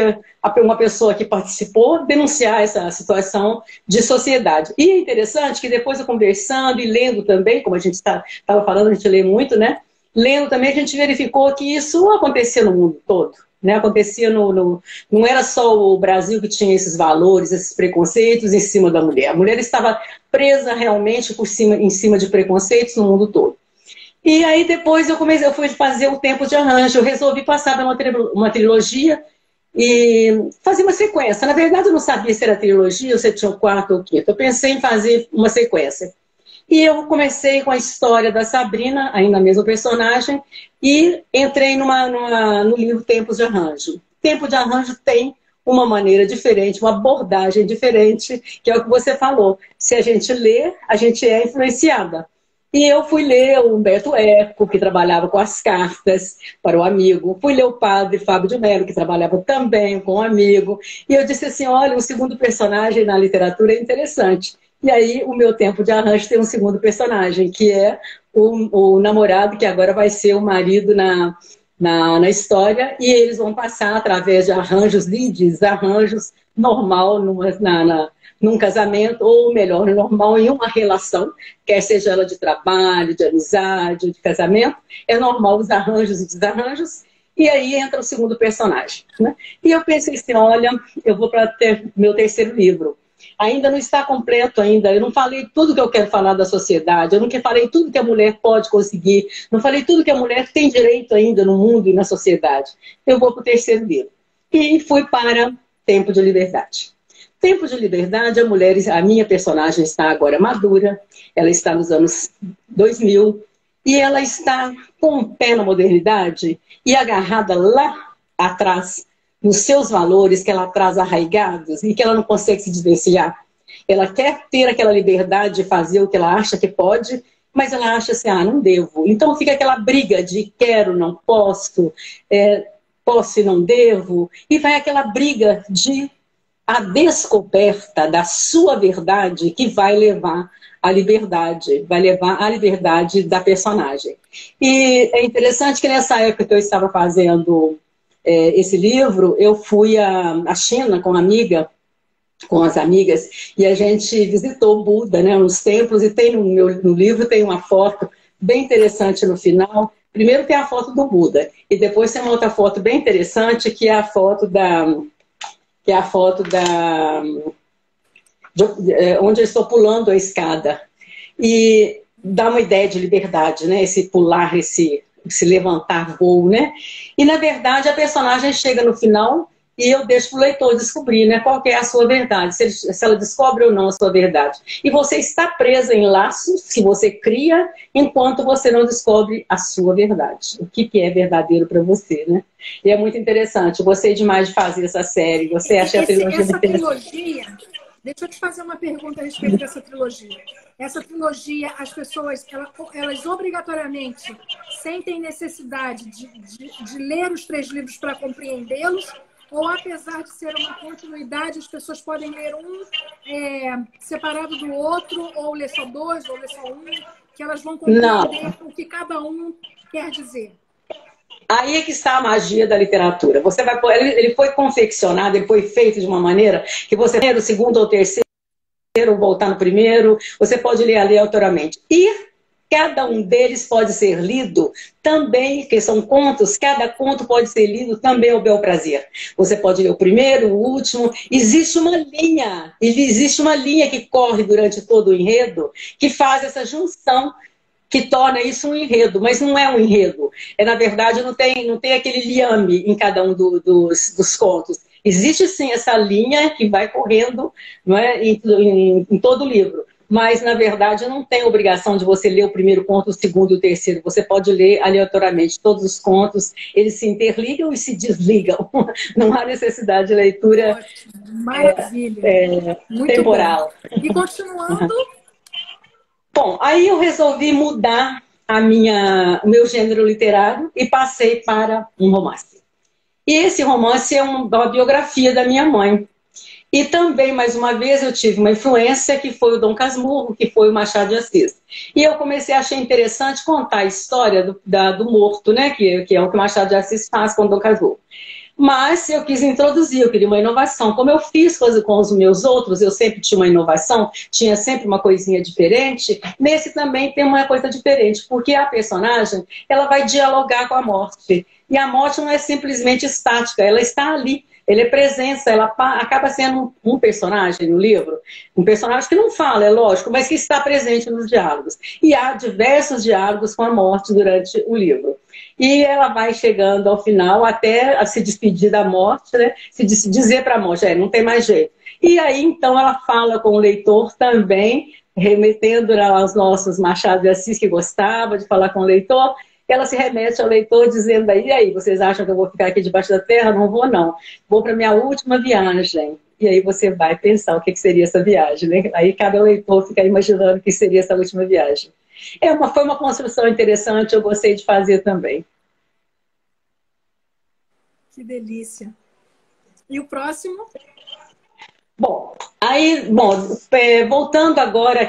[SPEAKER 3] uma pessoa que participou denunciar essa situação de sociedade. E é interessante que depois eu conversando e lendo também, como a gente estava falando, a gente lê muito, né? Lendo também a gente verificou que isso acontecia no mundo todo. Né, acontecia não era só o Brasil que tinha esses valores, esses preconceitos em cima da mulher. A mulher estava presa realmente em cima de preconceitos no mundo todo. E aí depois eu fui fazer o Tempo de Arranjo. Eu resolvi passar uma trilogia e fazer uma sequência. Na verdade eu não sabia se era trilogia ou se tinha o quarto ou o quinto. Eu pensei em fazer uma sequência. E eu comecei com a história da Sabrina, ainda a mesma personagem, e entrei no livro Tempos de Arranjo. Tempo de Arranjo tem uma maneira diferente, uma abordagem diferente, que é o que você falou. Se a gente lê, a gente é influenciada. E eu fui ler o Humberto Eco, que trabalhava com as cartas para o amigo. Fui ler o padre Fábio de Mello, que trabalhava também com o amigo. E eu disse assim, olha, um segundo personagem na literatura é interessante. E aí, o meu tempo de arranjo tem um segundo personagem, que é o namorado, que agora vai ser o marido na história. E eles vão passar através de arranjos, lides, arranjos normal num casamento, ou melhor, normal em uma relação, quer seja ela de trabalho, de amizade, de casamento, é normal os arranjos e desarranjos, e aí entra o segundo personagem, né? E eu pensei assim, olha, eu vou para ter meu terceiro livro. Ainda não está completo ainda, eu não falei tudo que eu quero falar da sociedade, eu não falei tudo que a mulher pode conseguir, não falei tudo que a mulher tem direito ainda no mundo e na sociedade. Eu vou para o terceiro livro. E fui para Tempo de Liberdade. Tempo de Liberdade, a minha personagem está agora madura, ela está nos anos 2000, e ela está com o pé na modernidade e agarrada lá atrás, nos seus valores que ela traz arraigados e que ela não consegue se desvencilhar. Ela quer ter aquela liberdade de fazer o que ela acha que pode, mas ela acha assim, não devo. Então fica aquela briga de quero, não posso, posso e não devo, e vai aquela briga de a descoberta da sua verdade que vai levar à liberdade, vai levar à liberdade da personagem. E é interessante que nessa época que eu estava fazendo esse livro, eu fui à China com as amigas, e a gente visitou Buda, né, nos templos, e tem no livro tem uma foto bem interessante no final. Primeiro tem a foto do Buda, e depois tem uma outra foto bem interessante, que é a foto onde eu estou pulando a escada. E dá uma ideia de liberdade, né? Esse pular, esse levantar voo, né? E, na verdade, a personagem chega no final e eu deixo para o leitor descobrir, né, qual que é a sua verdade, se ela descobre ou não a sua verdade. E você está presa em laços que você cria enquanto você não descobre a sua verdade. O que é verdadeiro para você, né? E é muito interessante. Eu gostei demais de fazer essa série. Você acha a trilogia
[SPEAKER 1] essa
[SPEAKER 3] interessante?
[SPEAKER 1] Trilogia, deixa eu te fazer uma pergunta a respeito dessa trilogia. Essa trilogia, as pessoas, elas obrigatoriamente sentem necessidade de ler os 3 livros para compreendê-los? Ou, apesar de ser uma continuidade, as pessoas podem ler um separado do outro, ou ler só 2, ou ler só um, que elas vão compreender o que cada um quer dizer?
[SPEAKER 3] Aí é que está a magia da literatura. Ele foi confeccionado, ele foi feito de uma maneira que você lê o segundo ou terceiro, ou voltar no primeiro, você pode ler aleatoriamente. E cada um deles pode ser lido também, que são contos, cada conto pode ser lido também ao bel prazer. Você pode ler o primeiro, o último. Existe uma linha que corre durante todo o enredo, que faz essa junção, que torna isso um enredo, mas não é um enredo. Na verdade, não tem aquele liame em cada um dos contos. Existe sim essa linha que vai correndo, não é, em todo o livro. Mas, na verdade, não tem obrigação de você ler o primeiro conto, o segundo e o terceiro. Você pode ler aleatoriamente todos os contos. Eles se interligam e se desligam. Não há necessidade de leitura.
[SPEAKER 1] Ótimo. Maravilha. Muito
[SPEAKER 3] temporal.
[SPEAKER 1] Bom. E continuando...
[SPEAKER 3] Bom, aí eu resolvi mudar o meu gênero literário e passei para um romance. E esse romance é uma biografia da minha mãe. E também, mais uma vez, eu tive uma influência que foi o Dom Casmurro, que foi o Machado de Assis. E eu comecei a achar interessante contar a história do morto, né? Que é o que o Machado de Assis faz com o Dom Casmurro. Mas eu quis introduzir, eu queria uma inovação. Como eu fiz coisa com os meus outros, eu sempre tinha uma inovação, tinha sempre uma coisinha diferente. Nesse também tem uma coisa diferente, porque a personagem, ela vai dialogar com a morte. E a morte não é simplesmente estática, ela está ali. Ele é presença, ela acaba sendo um personagem no livro, um personagem que não fala, é lógico, mas que está presente nos diálogos. E há diversos diálogos com a morte durante o livro. E ela vai chegando ao final até a se despedir da morte, né? Se dizer para a morte, não tem mais jeito. E aí, então, ela fala com o leitor também, remetendo aos nossos Machado de Assis, que gostava de falar com o leitor. Ela se remete ao leitor dizendo aí, vocês acham que eu vou ficar aqui debaixo da terra? Não vou, não. Vou para minha última viagem. E aí você vai pensar o que seria essa viagem, né? Aí cada leitor fica imaginando o que seria essa última viagem. Foi uma construção interessante, eu gostei de fazer também.
[SPEAKER 1] Que delícia. E o próximo?
[SPEAKER 3] Bom, voltando agora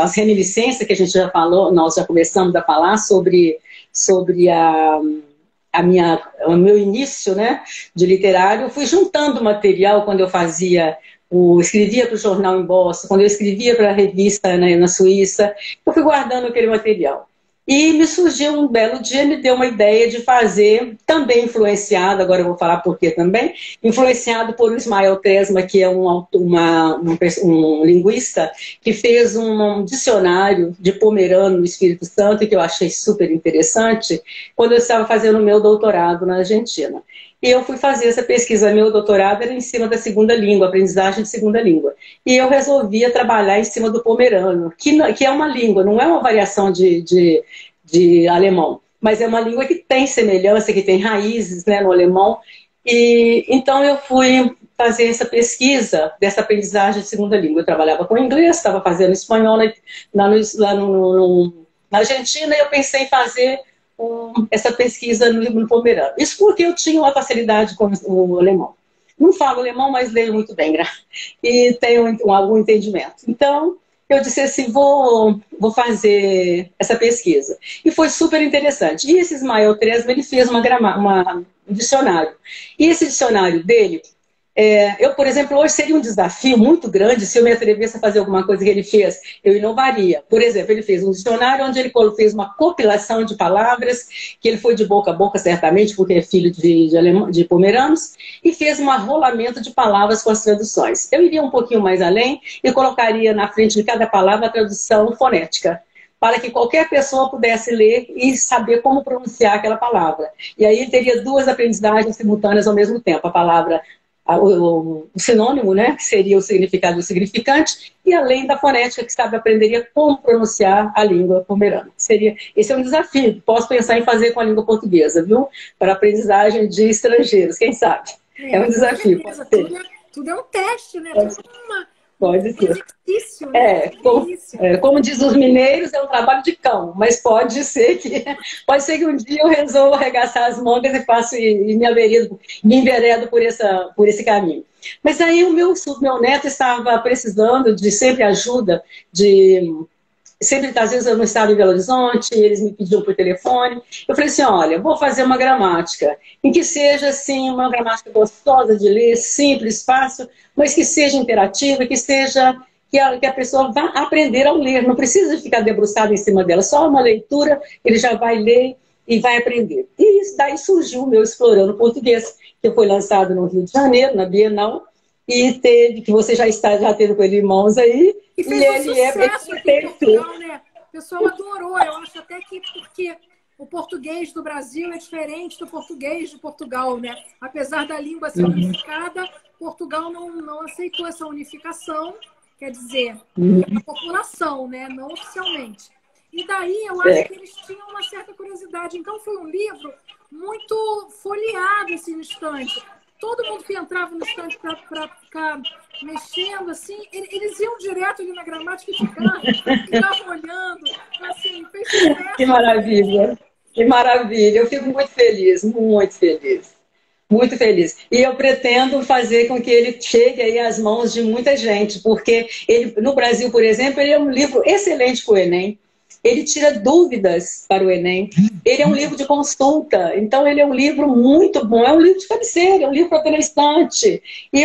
[SPEAKER 3] às reminiscências que a gente já falou, nós já começamos a falar sobre o meu início, né, de literário. Eu fui juntando material quando eu escrevia para o jornal em Boston, quando eu escrevia para a revista na Suíça, eu fui guardando aquele material. E me surgiu um belo dia, me deu uma ideia de fazer, também influenciado, agora eu vou falar por quê também, influenciado por Ismael Tesma, que é um linguista, que fez um dicionário de Pomerano no Espírito Santo, que eu achei super interessante, quando eu estava fazendo o meu doutorado na Argentina. E eu fui fazer essa pesquisa, meu doutorado era em cima da segunda língua, aprendizagem de segunda língua. E eu resolvia trabalhar em cima do pomerano, que é uma língua, não é uma variação de alemão, mas é uma língua que tem semelhança, que tem raízes, né, no alemão. E então eu fui fazer essa pesquisa dessa aprendizagem de segunda língua. Eu trabalhava com inglês, estava fazendo espanhol na Argentina, e eu pensei em fazer essa pesquisa no pomerano. Isso porque eu tinha uma facilidade com o alemão. Não falo alemão, mas leio muito bem, e tenho algum entendimento. Então, eu disse assim, vou fazer essa pesquisa. E foi super interessante. E esse Ismael Tesma, ele fez um dicionário. E esse dicionário dele, eu, por exemplo, hoje seria um desafio muito grande se eu me atrevesse a fazer alguma coisa que ele fez. Eu inovaria. Por exemplo, ele fez um dicionário onde ele fez uma compilação de palavras, que ele foi de boca a boca, certamente, porque é filho de pomeranos, e fez um arrolamento de palavras com as traduções. Eu iria um pouquinho mais além e colocaria na frente de cada palavra a tradução fonética, para que qualquer pessoa pudesse ler e saber como pronunciar aquela palavra. E aí ele teria duas aprendizagens simultâneas ao mesmo tempo. A palavra, o sinônimo, né, que seria o significado do significante, e além da fonética, que aprenderia como pronunciar a língua pomerana. Esse é um desafio. Posso pensar em fazer com a língua portuguesa, viu? Para a aprendizagem de estrangeiros, quem sabe? É um desafio.
[SPEAKER 1] Tudo é um teste, né?
[SPEAKER 3] Pode ser.
[SPEAKER 1] Exercício, né?
[SPEAKER 3] Como diz os mineiros, é um trabalho de cão, mas pode ser que um dia eu resolva arregaçar as mangas e me enveredo por esse caminho. Mas aí o meu neto estava precisando de sempre ajuda, sempre, às vezes eu não estava em Belo Horizonte, eles me pediam por telefone. Eu falei assim, olha, vou fazer uma gramática, em que seja assim, uma gramática gostosa de ler, simples, fácil, mas que seja interativa, que a pessoa vá aprender a ler. Não precisa ficar debruçado em cima dela, só uma leitura, ele já vai ler e vai aprender. E isso daí surgiu o meu Explorando Português, que foi lançado no Rio de Janeiro, na Bienal, e que você já teve com ele em mãos aí.
[SPEAKER 1] E fez um sucesso aqui em Portugal, né? O pessoal adorou. Eu acho até que porque o português do Brasil é diferente do português de Portugal, né? Apesar da língua ser unificada, Portugal não aceitou essa unificação, quer dizer, a população, né? Não oficialmente. E daí eu acho que eles tinham uma certa curiosidade. Então foi um livro muito folheado assim, no estante. Todo mundo que entrava no estante para ficar mexendo, assim, eles iam direto ali na gramática e ficavam olhando. Assim, fez sucesso.
[SPEAKER 3] Que maravilha! Que maravilha! Eu fico muito feliz, muito feliz. Muito feliz. E eu pretendo fazer com que ele chegue aí às mãos de muita gente, porque no Brasil, por exemplo, ele é um livro excelente para o Enem. Ele tira dúvidas para o Enem. Ele é um livro de consulta. Então, ele é um livro muito bom. É um livro de cabeceira, é um livro para ter na estante. E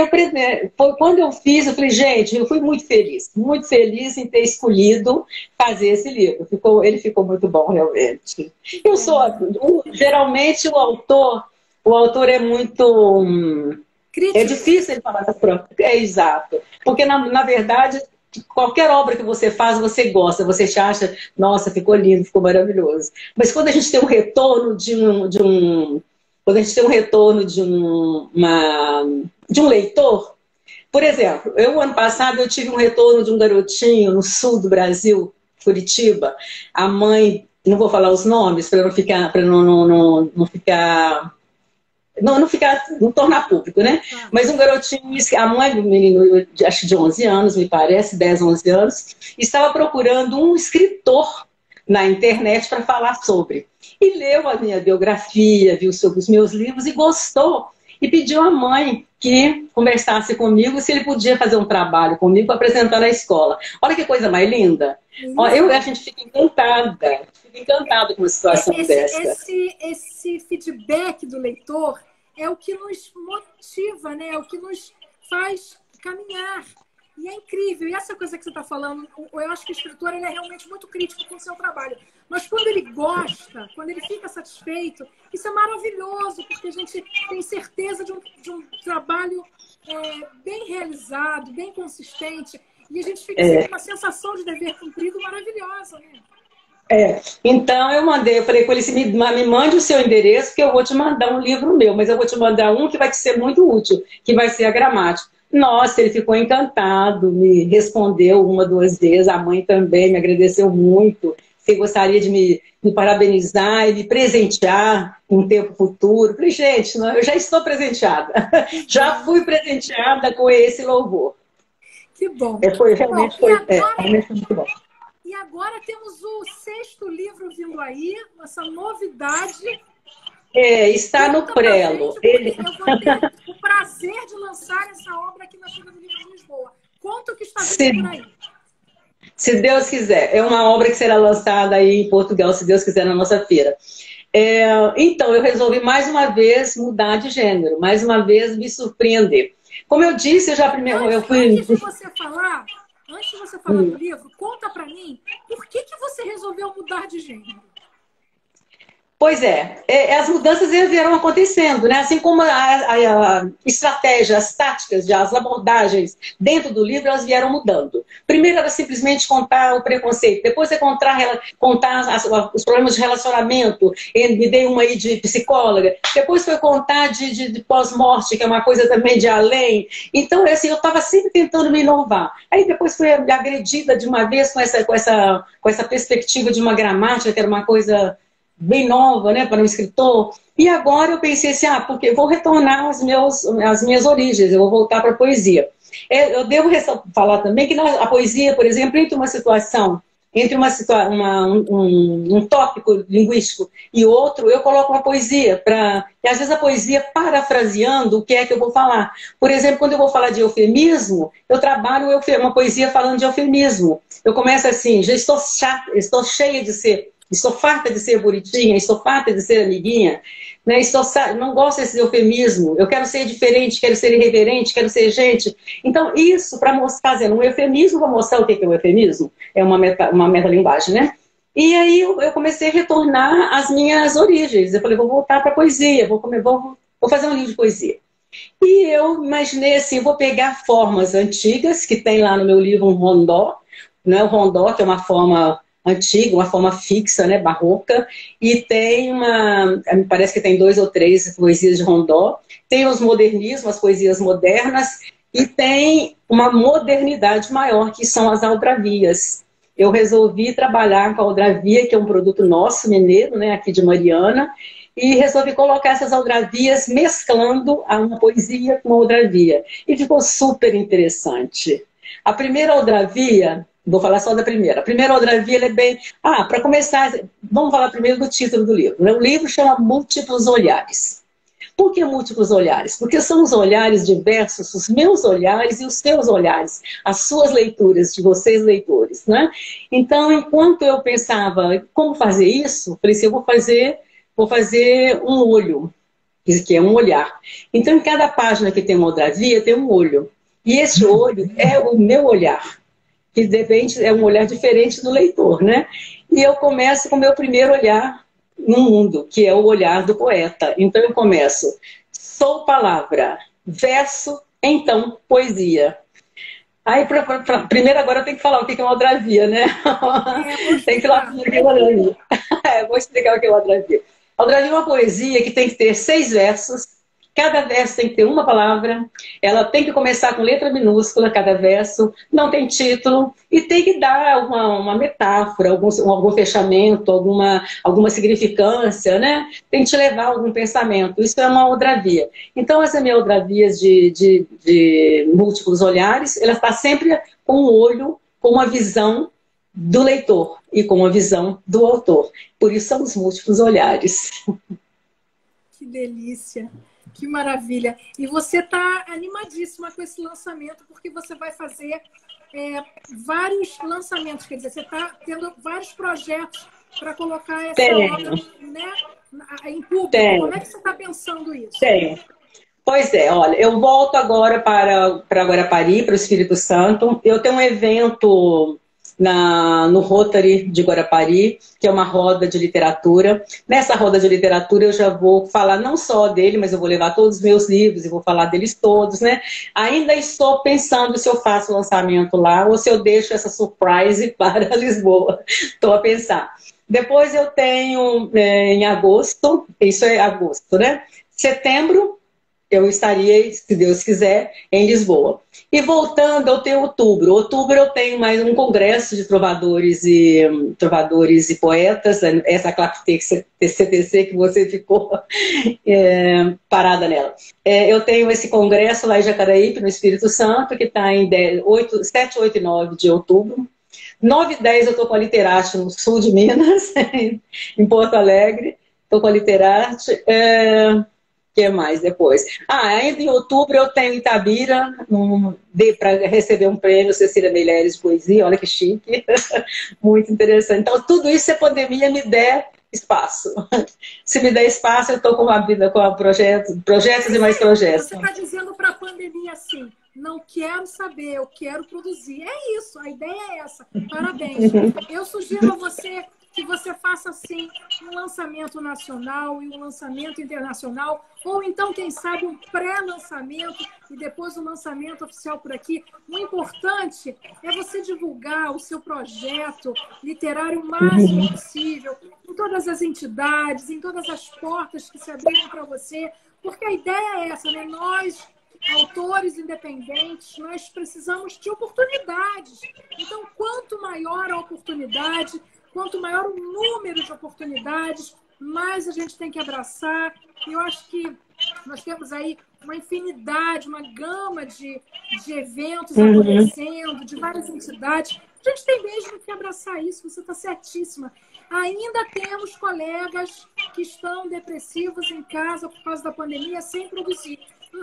[SPEAKER 3] quando eu fiz, eu falei, gente, eu fui muito feliz em ter escolhido fazer esse livro. Ele ficou muito bom, realmente. Geralmente, o autor é muito... Crítico. É difícil ele falar das próprias... É exato. Porque, na verdade... Qualquer obra que você faz, você gosta, você acha, nossa, ficou lindo, ficou maravilhoso. Mas quando a gente tem um retorno quando a gente tem um retorno de um leitor, por exemplo, ano passado eu tive um retorno de um garotinho no sul do Brasil, Curitiba. A mãe, não vou falar os nomes para não ficar não ficar, não tornar público, né? Mas um garotinho, a mãe do menino, acho de 11 anos, me parece, 10, 11 anos, estava procurando um escritor na internet para falar sobre. E leu a minha biografia, viu sobre os meus livros e gostou. E pediu à mãe que conversasse comigo se ele podia fazer um trabalho comigo para apresentar na escola. Olha que coisa mais linda. Ó, a gente fica encantada com uma situação dessa.
[SPEAKER 1] Esse feedback do leitor é o que nos motiva, né? É o que nos faz caminhar. E é incrível. E essa coisa que você está falando, eu acho que o escritor ele é realmente muito crítico com o seu trabalho. Mas quando ele gosta, quando ele fica satisfeito, isso é maravilhoso, porque a gente tem certeza de um trabalho bem realizado, bem consistente. E a gente fica com uma sensação de dever cumprido maravilhosa, né?
[SPEAKER 3] Então eu falei com ele, me mande o seu endereço que eu vou te mandar um livro meu, mas eu vou te mandar um que vai te ser muito útil, que vai ser a gramática. Nossa, ele ficou encantado, me respondeu 1 ou 2 vezes, a mãe também me agradeceu muito, que gostaria de me parabenizar e me presentear em um tempo futuro. Falei, gente, eu já estou presenteada, já fui presenteada com esse louvor.
[SPEAKER 1] Que bom.
[SPEAKER 3] Realmente foi muito bom.
[SPEAKER 1] E agora temos o 6º livro vindo aí, essa novidade.
[SPEAKER 3] Está no prelo.
[SPEAKER 1] Eu vou ter o prazer de lançar essa obra aqui na Feira do Livro de Lisboa. Conta o que está vindo por aí.
[SPEAKER 3] Se Deus quiser. É uma obra que será lançada aí em Portugal, se Deus quiser, na nossa feira. Então, eu resolvi mais uma vez mudar de gênero, mais uma vez me surpreender. Como eu disse,
[SPEAKER 1] Antes de você falar do livro, conta pra mim por que você resolveu mudar de gênero.
[SPEAKER 3] Pois as mudanças vieram acontecendo, né? Assim como a estratégia, as táticas, as abordagens dentro do livro, elas vieram mudando. Primeiro era simplesmente contar o preconceito, depois é contar os problemas de relacionamento, me dei uma aí de psicóloga, depois foi contar de pós-morte, que é uma coisa também de além. Então, assim, eu estava sempre tentando me inovar. Aí depois fui agredida de uma vez com essa perspectiva de uma gramática, que era uma coisa bem nova, né, para um escritor. E agora eu pensei assim, porque eu vou retornar às minhas origens, eu vou voltar para a poesia. Eu devo falar também que a poesia, por exemplo, entre um tópico linguístico e outro, eu coloco uma poesia, e às vezes a poesia parafraseando o que é que eu vou falar. Por exemplo, quando eu vou falar de eufemismo, eu trabalho uma poesia falando de eufemismo. Eu começo assim, já estou chata, estou farta de ser bonitinha, estou farta de ser amiguinha, né? Não gosto desse eufemismo, eu quero ser diferente, quero ser irreverente, quero ser gente. Então, isso para fazendo um eufemismo, vou mostrar o que é o eufemismo, é uma metalinguagem, né? E aí eu comecei a retornar às minhas origens. Eu falei, vou voltar para a poesia, vou fazer um livro de poesia. E eu imaginei assim, vou pegar formas antigas, que tem lá no meu livro um rondó, né? O rondó, que é uma forma antiga, uma forma fixa, né, barroca, e tem me parece que tem 2 ou 3 poesias de rondó, tem os modernismos, as poesias modernas, e tem uma modernidade maior, que são as aldravias. Eu resolvi trabalhar com a aldravia, que é um produto nosso, mineiro, né, aqui de Mariana, e resolvi colocar essas aldravias mesclando uma poesia com uma aldravia. E ficou super interessante. A primeira aldravia, vou falar só da primeira. A primeira aldravia, ela é bem... para começar, vamos falar primeiro do título do livro. O livro chama Múltiplos Olhares. Por que múltiplos olhares? Porque são os olhares diversos, os meus olhares e os seus olhares, as suas leituras, de vocês leitores, né? Então, enquanto eu pensava como fazer isso, falei assim, eu vou fazer um olho, que é um olhar. Então, em cada página que tem uma aldravia, tem um olho. E esse olho é o meu olhar, que depende, é um olhar diferente do leitor, né? E eu começo com o meu primeiro olhar no mundo, que é o olhar do poeta. Então eu começo, sou palavra, verso, então poesia. Aí, primeiro agora eu tenho que falar o que é uma aldravia, né? Tem que falar o que é uma aldravia. Vou explicar o que é uma aldravia. A aldravia é uma poesia que tem que ter 6 versos, Cada verso tem que ter uma palavra, ela tem que começar com letra minúscula, cada verso, não tem título, e tem que dar uma metáfora, algum fechamento, alguma significância, né? Tem que te levar a algum pensamento. Isso é uma odravia. Então, essa minha odravias de múltiplos olhares, ela está sempre com um olho, com uma visão do leitor e com uma visão do autor. Por isso são os múltiplos olhares.
[SPEAKER 1] Que delícia! Que maravilha! E você está animadíssima com esse lançamento, porque você vai fazer vários lançamentos, quer dizer, você está tendo vários projetos para colocar essa obra, né, em público. Como é que você está pensando isso?
[SPEAKER 3] Tenho. Pois é, olha, eu volto agora para Guarapari, para o Espírito Santo. Eu tenho um evento no Rotary de Guarapari, que é uma roda de literatura. Nessa roda de literatura eu já vou falar não só dele, mas eu vou levar todos os meus livros e vou falar deles todos, né? Ainda estou pensando se eu faço o lançamento lá ou se eu deixo essa surprise para Lisboa. Estou a pensar. Depois eu tenho em agosto, isso é agosto, né? Setembro, eu estaria, se Deus quiser, em Lisboa. E voltando, eu tenho outubro. Outubro eu tenho mais um congresso de trovadores e poetas, essa CLACT CTC que você ficou parada nela. Eu tenho esse congresso lá em Jacaraípe, no Espírito Santo, que está em 7, 8 e 9 de outubro. 9 e 10 eu estou com a Literarte no sul de Minas, em Porto Alegre. Estou com a Literarte. O que mais depois? Ainda em outubro eu tenho Itabira para receber um prêmio Cecília Meirelles de poesia. Olha que chique. Muito interessante. Então, tudo isso, se a pandemia me der espaço. Se me der espaço, eu estou com uma vida, com projetos e mais projetos.
[SPEAKER 1] Você está dizendo para a pandemia assim, não quero saber, eu quero produzir. É isso, a ideia é essa. Parabéns. Eu sugiro a você que você faça, assim, um lançamento nacional e um lançamento internacional, ou então, quem sabe, um pré-lançamento e depois o lançamento oficial por aqui. O importante é você divulgar o seu projeto literário o máximo possível, em todas as entidades, em todas as portas que se abriram para você, porque a ideia é essa, né? Nós, autores independentes, nós precisamos de oportunidades. Então, quanto maior a oportunidade, quanto maior o número de oportunidades, mais a gente tem que abraçar. E eu acho que nós temos aí uma infinidade, uma gama de eventos acontecendo, de várias entidades. A gente tem mesmo que abraçar isso, você está certíssima. Ainda temos colegas que estão depressivos em casa por causa da pandemia, sem produzir.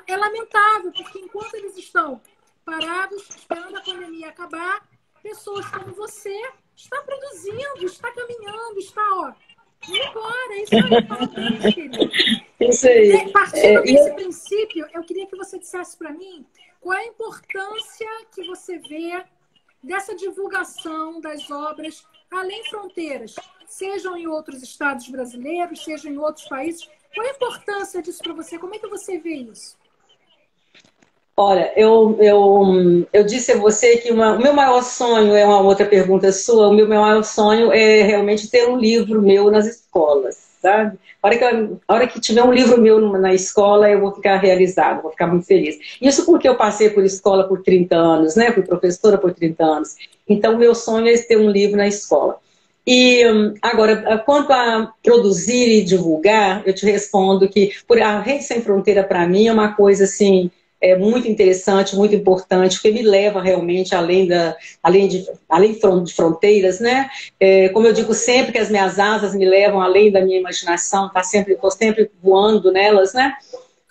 [SPEAKER 1] É lamentável, porque enquanto eles estão parados, esperando a pandemia acabar, pessoas como você está produzindo, está caminhando, está, indo embora. Isso aí, parabéns, querido.
[SPEAKER 3] Isso aí.
[SPEAKER 1] Partindo desse princípio, eu queria que você dissesse para mim qual é a importância que você vê dessa divulgação das obras além fronteiras, sejam em outros estados brasileiros, sejam em outros países. Qual é a importância disso para você? Como é que você vê isso?
[SPEAKER 3] Olha, eu disse a você que o meu maior sonho, é uma outra pergunta sua, o meu maior sonho é realmente ter um livro meu nas escolas, sabe? A hora que tiver um livro meu na escola, eu vou ficar realizado, vou ficar muito feliz. Isso porque eu passei por escola por 30 anos, né? Fui professora por 30 anos. Então, o meu sonho é ter um livro na escola. E agora, quanto a produzir e divulgar, eu te respondo que a Rede Sem Fronteira, para mim, é uma coisa assim, muito interessante, muito importante, porque me leva realmente além de fronteiras, né? Como eu digo sempre, que as minhas asas me levam além da minha imaginação, estou sempre voando nelas, né?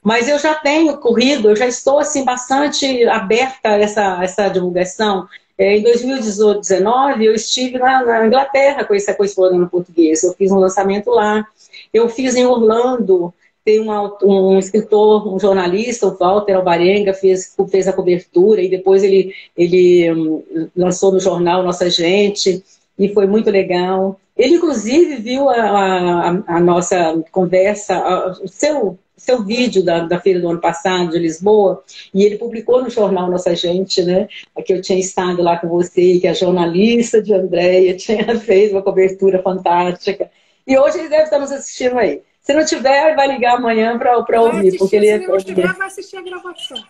[SPEAKER 3] Mas eu já tenho corrido, eu já estou assim, bastante aberta a essa divulgação. Em 2019, eu estive na Inglaterra com Explorando Português. Eu fiz um lançamento lá. Eu fiz em Orlando. Tem um escritor, um jornalista, o Walter Alvarenga, fez a cobertura e depois ele lançou no jornal Nossa Gente e foi muito legal. Ele, inclusive, viu a nossa conversa, o seu vídeo da feira do ano passado, de Lisboa, e ele publicou no jornal Nossa Gente, né? Que eu tinha estado lá com você, que a jornalista de Andréia tinha feito uma cobertura fantástica. E hoje ele deve estar nos assistindo aí. Se não tiver, vai ligar amanhã para ouvir.
[SPEAKER 1] Assistir,
[SPEAKER 3] porque ele
[SPEAKER 1] se não estiver, vai assistir a gravação.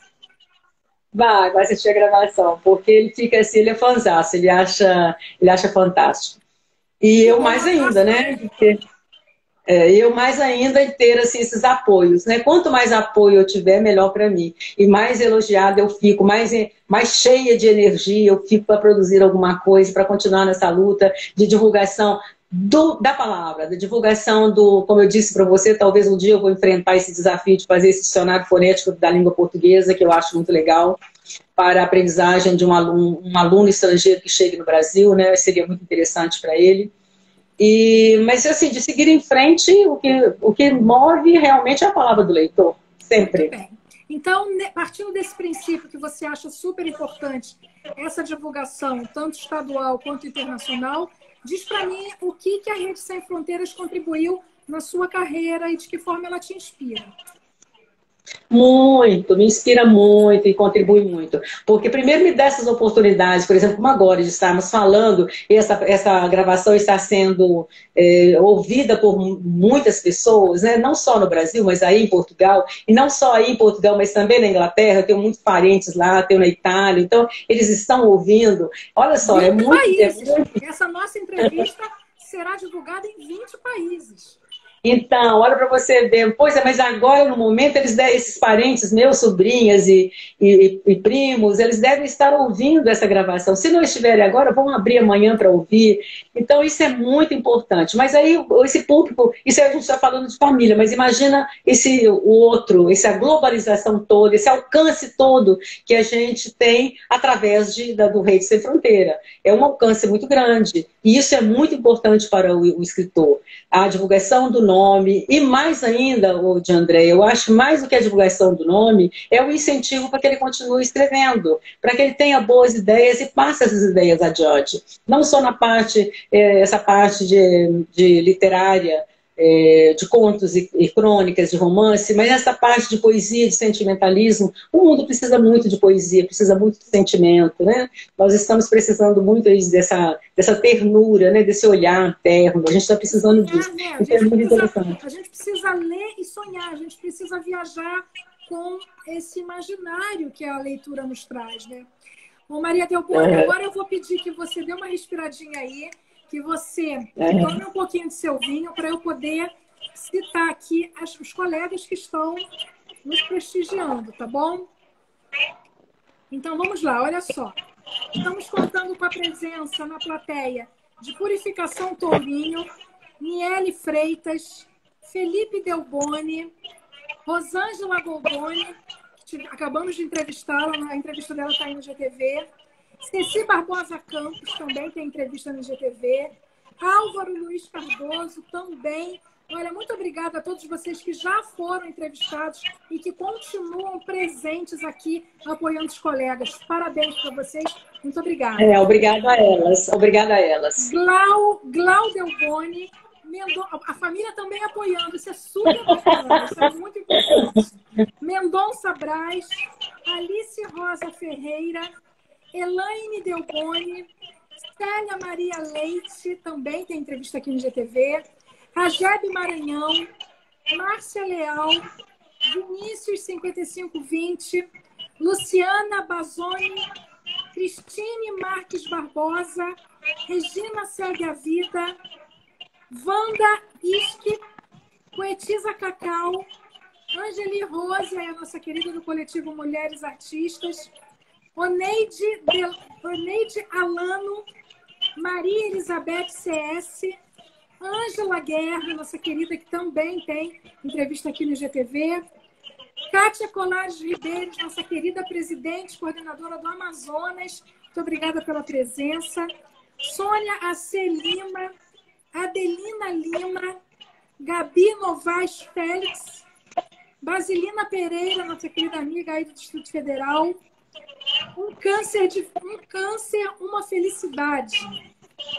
[SPEAKER 3] Vai assistir a gravação, porque ele fica assim, ele é fãzaço, ele acha fantástico. E eu mais ainda, né? Porque, eu mais ainda em ter assim, esses apoios, né? Quanto mais apoio eu tiver, melhor para mim. E mais elogiada eu fico, mais cheia de energia eu fico para produzir alguma coisa, para continuar nessa luta de divulgação da palavra, da divulgação como eu disse para você, talvez um dia eu vou enfrentar esse desafio de fazer esse dicionário fonético da língua portuguesa, que eu acho muito legal, para a aprendizagem de um aluno estrangeiro que chegue no Brasil, né? Seria muito interessante para ele. Mas assim, de seguir em frente, o que move realmente é a palavra do leitor, sempre.
[SPEAKER 1] Muito bem. Então, partindo desse princípio que você acha super importante, essa divulgação, tanto estadual quanto internacional, diz para mim o que a Rede Sem Fronteiras contribuiu na sua carreira e de que forma ela te inspira.
[SPEAKER 3] Muito, me inspira muito e contribui muito. Porque primeiro me dá essas oportunidades, por exemplo, como agora de estarmos falando, e essa gravação está sendo ouvida por muitas pessoas, né? Não só no Brasil, mas aí em Portugal, e não só aí em Portugal, mas também na Inglaterra, eu tenho muitos parentes lá, tenho na Itália, então eles estão ouvindo. Olha só, é muito...
[SPEAKER 1] países. Essa nossa entrevista será divulgada em 20 países.
[SPEAKER 3] Então, olha para você ver, pois é, mas agora no momento esses parentes, meus sobrinhas e primos, eles devem estar ouvindo essa gravação. Se não estiverem agora, vão abrir amanhã para ouvir. Então isso é muito importante. Mas aí esse público, isso a gente está falando de família, mas imagina essa globalização toda, esse alcance todo que a gente tem através do Rede Sem Fronteira. É um alcance muito grande. E isso é muito importante para o escritor. A divulgação do nome, e mais ainda, de André, eu acho mais do que a divulgação do nome, é o incentivo para que ele continue escrevendo, para que ele tenha boas ideias e passe essas ideias adiante. Não só na parte, essa parte de literária, de contos e crônicas, de romance, mas essa parte de poesia, de sentimentalismo. O mundo precisa muito de poesia, precisa muito de sentimento, né? Nós estamos precisando muito dessa ternura, né? Desse olhar terno, a gente está precisando disso.
[SPEAKER 1] Né? A gente precisa ler e sonhar, a gente precisa viajar com esse imaginário que a leitura nos traz, né? Bom, Maria Delboni, agora eu vou pedir que você dê uma respiradinha aí, que você tome um pouquinho de seu vinho para eu poder citar aqui os colegas que estão nos prestigiando, tá bom? Então vamos lá, olha só. Estamos contando com a presença na plateia de Purificação Tourinho, Niele Freitas, Felipe Delboni, Rosângela Goldoni, que acabamos de entrevistá-la, a entrevista dela está aí no GTV. Ceci Barbosa Campos também tem entrevista no GTV. Álvaro Luiz Cardoso também. Olha, muito obrigada a todos vocês que já foram entrevistados e que continuam presentes aqui apoiando os colegas. Parabéns para vocês. Muito obrigada.
[SPEAKER 3] Obrigada a elas. Obrigada a elas.
[SPEAKER 1] Glau Delboni, a família também apoiando. Isso é super bacana. Isso é muito importante. Mendonça Braz, Alice Rosa Ferreira, Elaine Delboni, Célia Maria Leite, também tem entrevista aqui no GTV, Rajeb Maranhão, Márcia Leal, Vinícius 5520, Luciana Bazoni, Cristine Marques Barbosa, Regina Segue a Vida, Wanda Isque, Poetisa Cacau, Angeli Rose, a nossa querida do coletivo Mulheres Artistas, Oneide Alano, Maria Elizabeth CS, Ângela Guerra, nossa querida, que também tem entrevista aqui no GTV, Kátia Colares Ribeiro, nossa querida presidente, coordenadora do Amazonas, muito obrigada pela presença, Sônia AC Lima, Adelina Lima, Gabi Novaes Félix, Basilina Pereira, nossa querida amiga aí do Distrito Federal, um câncer, uma felicidade.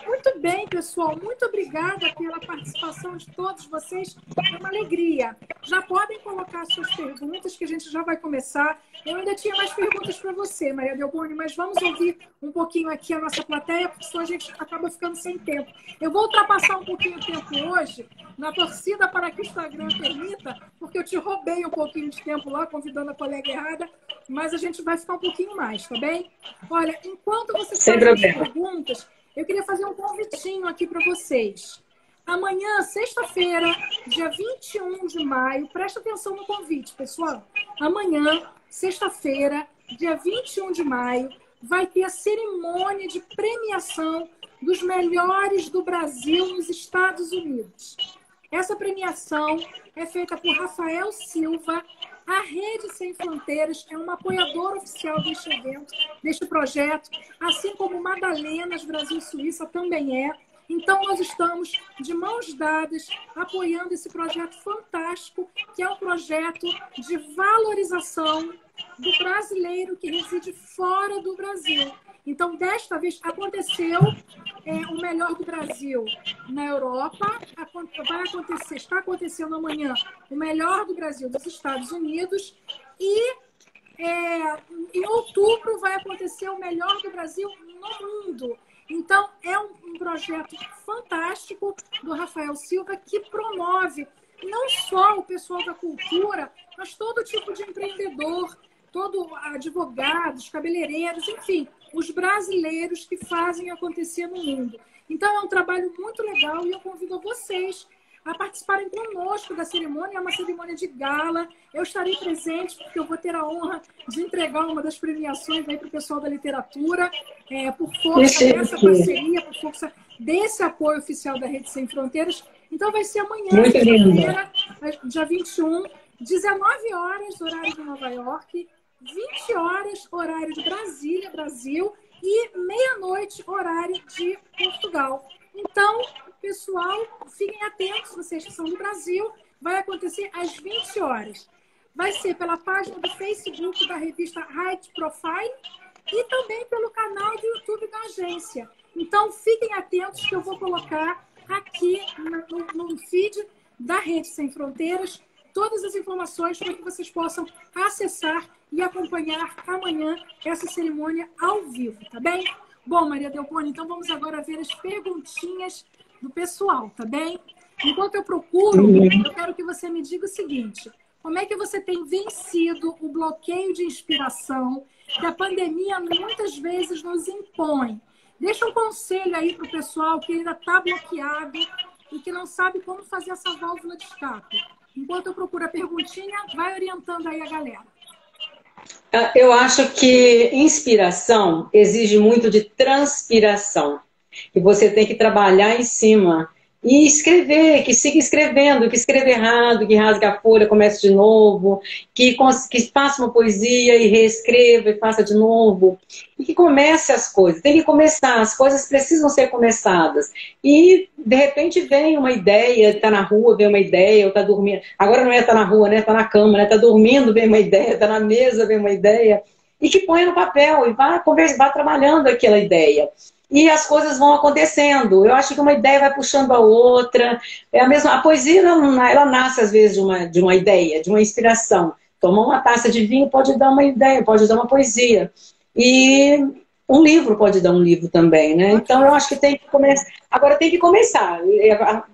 [SPEAKER 1] Muito bem, pessoal. Muito obrigada pela participação de todos vocês. É uma alegria. Já podem colocar suas perguntas, que a gente já vai começar. Eu ainda tinha mais perguntas para você, Maria Delboni, mas vamos ouvir um pouquinho aqui a nossa plateia, porque senão a gente acaba ficando sem tempo. Eu vou ultrapassar um pouquinho o tempo hoje, na torcida para que o Instagram permita, porque eu te roubei um pouquinho de tempo lá, convidando a colega errada, mas a gente vai ficar um pouquinho mais, tá bem? Olha, enquanto vocês fazem as perguntas, eu queria fazer um convitinho aqui para vocês. Amanhã, sexta-feira, dia 21 de maio, presta atenção no convite, pessoal. Amanhã, sexta-feira, dia 21 de maio, vai ter a cerimônia de premiação dos melhores do Brasil nos Estados Unidos. Essa premiação é feita por Rafael Silva. A Rede Sem Fronteiras é uma apoiadora oficial deste evento, deste projeto, assim como Madalenas Brasil Suíça também é. Então, nós estamos de mãos dadas apoiando esse projeto fantástico, que é um projeto de valorização do brasileiro que reside fora do Brasil. Então, desta vez, aconteceu o Melhor do Brasil na Europa, vai acontecer, está acontecendo amanhã o Melhor do Brasil nos Estados Unidos e em outubro vai acontecer o Melhor do Brasil no mundo. Então, é um projeto fantástico do Rafael Silva que promove não só o pessoal da cultura, mas todo tipo de empreendedor, todo advogados, cabeleireiros, enfim, os brasileiros que fazem acontecer no mundo. Então, é um trabalho muito legal e eu convido vocês a participarem conosco da cerimônia. É uma cerimônia de gala. Eu estarei presente, porque eu vou ter a honra de entregar uma das premiações para o pessoal da literatura, por força dessa parceria, por força desse apoio oficial da Rede Sem Fronteiras. Então, vai ser amanhã, sexta-feira, dia 21, 19 horas, horário de Nova York, 20 horas, horário de Brasília, Brasil, e meia-noite, horário de Portugal. Então, pessoal, fiquem atentos, vocês que são do Brasil, vai acontecer às 20 horas. Vai ser pela página do Facebook da revista High Profile e também pelo canal do YouTube da agência. Então, fiquem atentos que eu vou colocar aqui no feed da Rede Sem Fronteiras todas as informações para que vocês possam acessar e acompanhar amanhã essa cerimônia ao vivo, tá bem? Bom, Maria Delboni, então vamos agora ver as perguntinhas do pessoal, tá bem? Enquanto eu procuro, eu quero que você me diga o seguinte: como é que você tem vencido o bloqueio de inspiração que a pandemia muitas vezes nos impõe? Deixa um conselho aí para o pessoal que ainda está bloqueado e que não sabe como fazer essa válvula de escape. Enquanto eu procuro a perguntinha, vai orientando aí a galera.
[SPEAKER 3] Eu acho que inspiração exige muito de transpiração. E você tem que trabalhar em cima. E escrever, que siga escrevendo, que escreva errado, que rasgue a folha, comece de novo, que faça uma poesia e reescreva e faça de novo. E que comece as coisas. Tem que começar, as coisas precisam ser começadas. E, de repente, vem uma ideia, está na rua, vem uma ideia, ou está dormindo. Agora não é estar na rua, né? Está na cama, né? Está dormindo, vem uma ideia, está na mesa, vem uma ideia. E que ponha no papel e vá trabalhando aquela ideia. E as coisas vão acontecendo. Eu acho que uma ideia vai puxando a outra. É a mesma. A poesia, ela nasce às vezes de uma ideia, de uma inspiração. Tomar uma taça de vinho pode dar uma ideia, pode dar uma poesia. E um livro pode dar um livro também, né? Então eu acho que tem que começar. Agora tem que começar.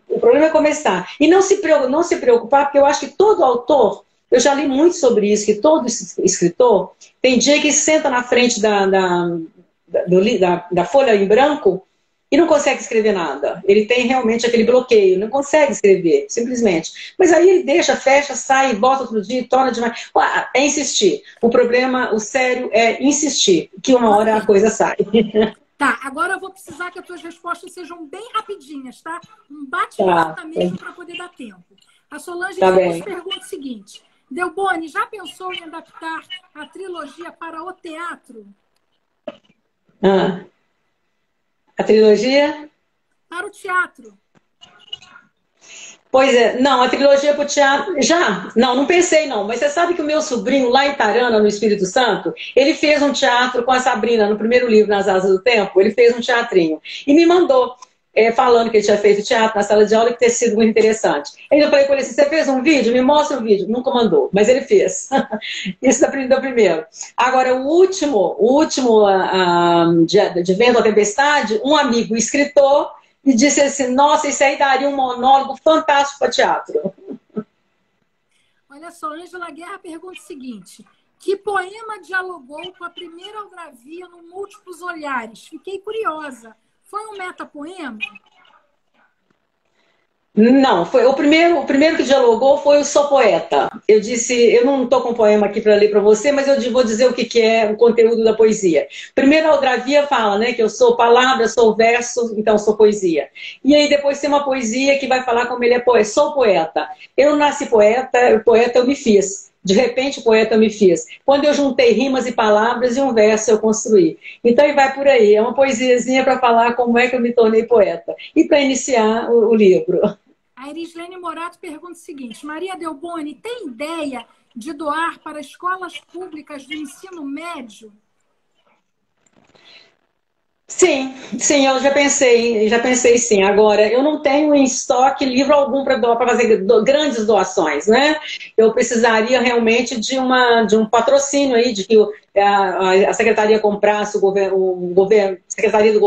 [SPEAKER 3] O problema é começar. E não se preocupar, porque eu acho que todo autor, eu já li muito sobre isso, que todo escritor tem dia que senta na frente da folha em branco e não consegue escrever nada. Ele tem realmente aquele bloqueio, não consegue escrever, simplesmente. Mas aí ele deixa, fecha, sai, volta outro dia, torna demais. É insistir. O problema, o sério é insistir, que uma hora a coisa sai.
[SPEAKER 1] Tá, agora eu vou precisar que as tuas respostas sejam bem rapidinhas, tá? Um bate-volta mesmo para poder dar tempo. A Solange nos pergunta o seguinte: Delboni, já pensou em adaptar a trilogia para o teatro?
[SPEAKER 3] A trilogia?
[SPEAKER 1] Para o teatro.
[SPEAKER 3] Pois é, não, a trilogia pro teatro, já, não pensei não, mas você sabe que o meu sobrinho lá em Tarana, no Espírito Santo, ele fez um teatro com a Sabrina, no primeiro livro, Nas Asas do Tempo, ele fez um teatrinho, e me mandou, falando que ele tinha feito teatro na sala de aula, que ter sido muito interessante. Aí eu falei com ele assim, você fez um vídeo? Me mostra o vídeo. Nunca mandou, mas ele fez. Isso do primeiro. Agora, o último de Vento à Tempestade, um amigo escritor, e disse assim, nossa, isso aí daria um monólogo fantástico para teatro.
[SPEAKER 1] Olha só, Ângela Guerra pergunta o seguinte, que poema dialogou com a primeira Algravia no Múltiplos Olhares? Fiquei curiosa. Foi um metapoema?
[SPEAKER 3] Não, foi o primeiro que dialogou foi o Sou Poeta. Eu disse, eu não estou com um poema aqui para ler para você, mas eu vou dizer o que é o conteúdo da poesia. Primeiro a Algravia fala, né, que eu sou palavra, sou verso, então sou poesia. E aí depois tem uma poesia que vai falar como ele é poeta. Sou poeta. Eu não nasci poeta, poeta eu me fiz. De repente, poeta eu me fiz. Quando eu juntei rimas e palavras e um verso eu construí. Então, ele vai por aí. É uma poesiazinha para falar como é que eu me tornei poeta. E para iniciar o livro.
[SPEAKER 1] A Erislene Morato pergunta o seguinte, Maria Delboni, tem ideia de doar para escolas públicas do ensino médio?
[SPEAKER 3] Sim, eu já pensei sim. Agora, eu não tenho em estoque livro algum para fazer grandes doações, né? Eu precisaria realmente de um patrocínio aí, de que a secretaria comprasse o governo, Secretaria de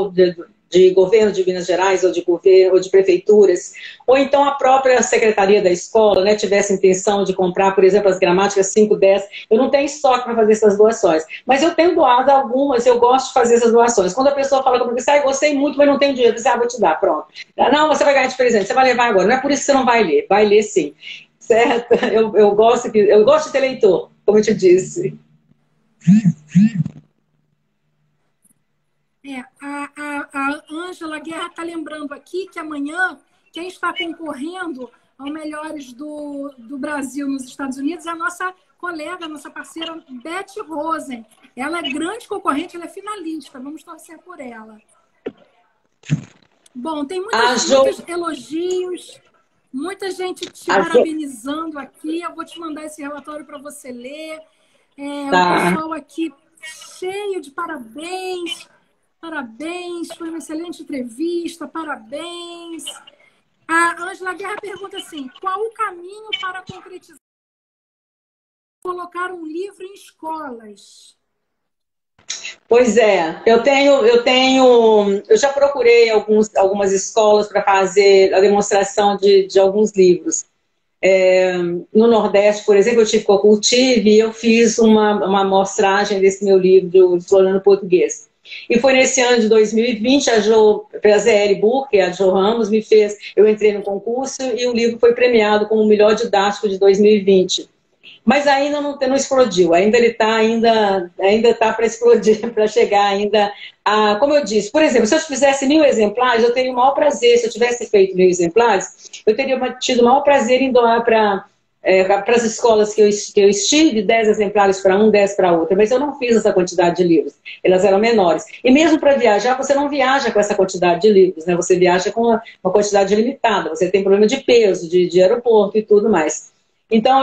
[SPEAKER 3] Governo de Minas Gerais ou de prefeituras, ou então a própria secretaria da escola, né, tivesse intenção de comprar, por exemplo, as gramáticas 5, 10. Eu não tenho estoque para fazer essas doações, mas eu tenho doado algumas, eu gosto de fazer essas doações. Quando a pessoa fala comigo, gostei muito, mas não tenho dinheiro, eu disse, vou te dar, pronto. Não, você vai ganhar de presente, você vai levar agora. Não é por isso que você não vai ler sim. Certo? Eu gosto de ter leitor, como eu te disse.
[SPEAKER 1] A Ângela Guerra está lembrando aqui que amanhã quem está concorrendo ao Melhores do Brasil nos Estados Unidos é a nossa colega, a nossa parceira Beth Rosen. Ela é grande concorrente, ela é finalista. Vamos torcer por ela. Bom, tem muitos elogios, muita gente te parabenizando aqui. Eu vou te mandar esse relatório para você ler. O pessoal aqui cheio de parabéns. Parabéns, foi uma excelente entrevista, parabéns. A Ângela Guerra pergunta assim, qual o caminho para concretizar colocar um livro em escolas?
[SPEAKER 3] Pois é, eu já procurei algumas escolas para fazer a demonstração de alguns livros. No Nordeste, por exemplo, eu tive com a Cultive e eu fiz uma amostragem desse meu livro, Explorando Português. E foi nesse ano de 2020, a ZL Burke, a Jo Ramos, eu entrei no concurso e o livro foi premiado como o melhor didático de 2020. Mas ainda não explodiu, ainda está para explodir, para chegar ainda a... Como eu disse, por exemplo, se eu fizesse 1000 exemplares, eu teria o maior prazer, se eu tivesse feito 1000 exemplares, eu teria tido o maior prazer em doar para as escolas que eu estive, 10 exemplares para um, 10 para outra, mas eu não fiz essa quantidade de livros, elas eram menores. E mesmo para viajar, você não viaja com essa quantidade de livros, né? Você viaja com uma quantidade limitada, você tem problema de peso, de aeroporto e tudo mais. Então,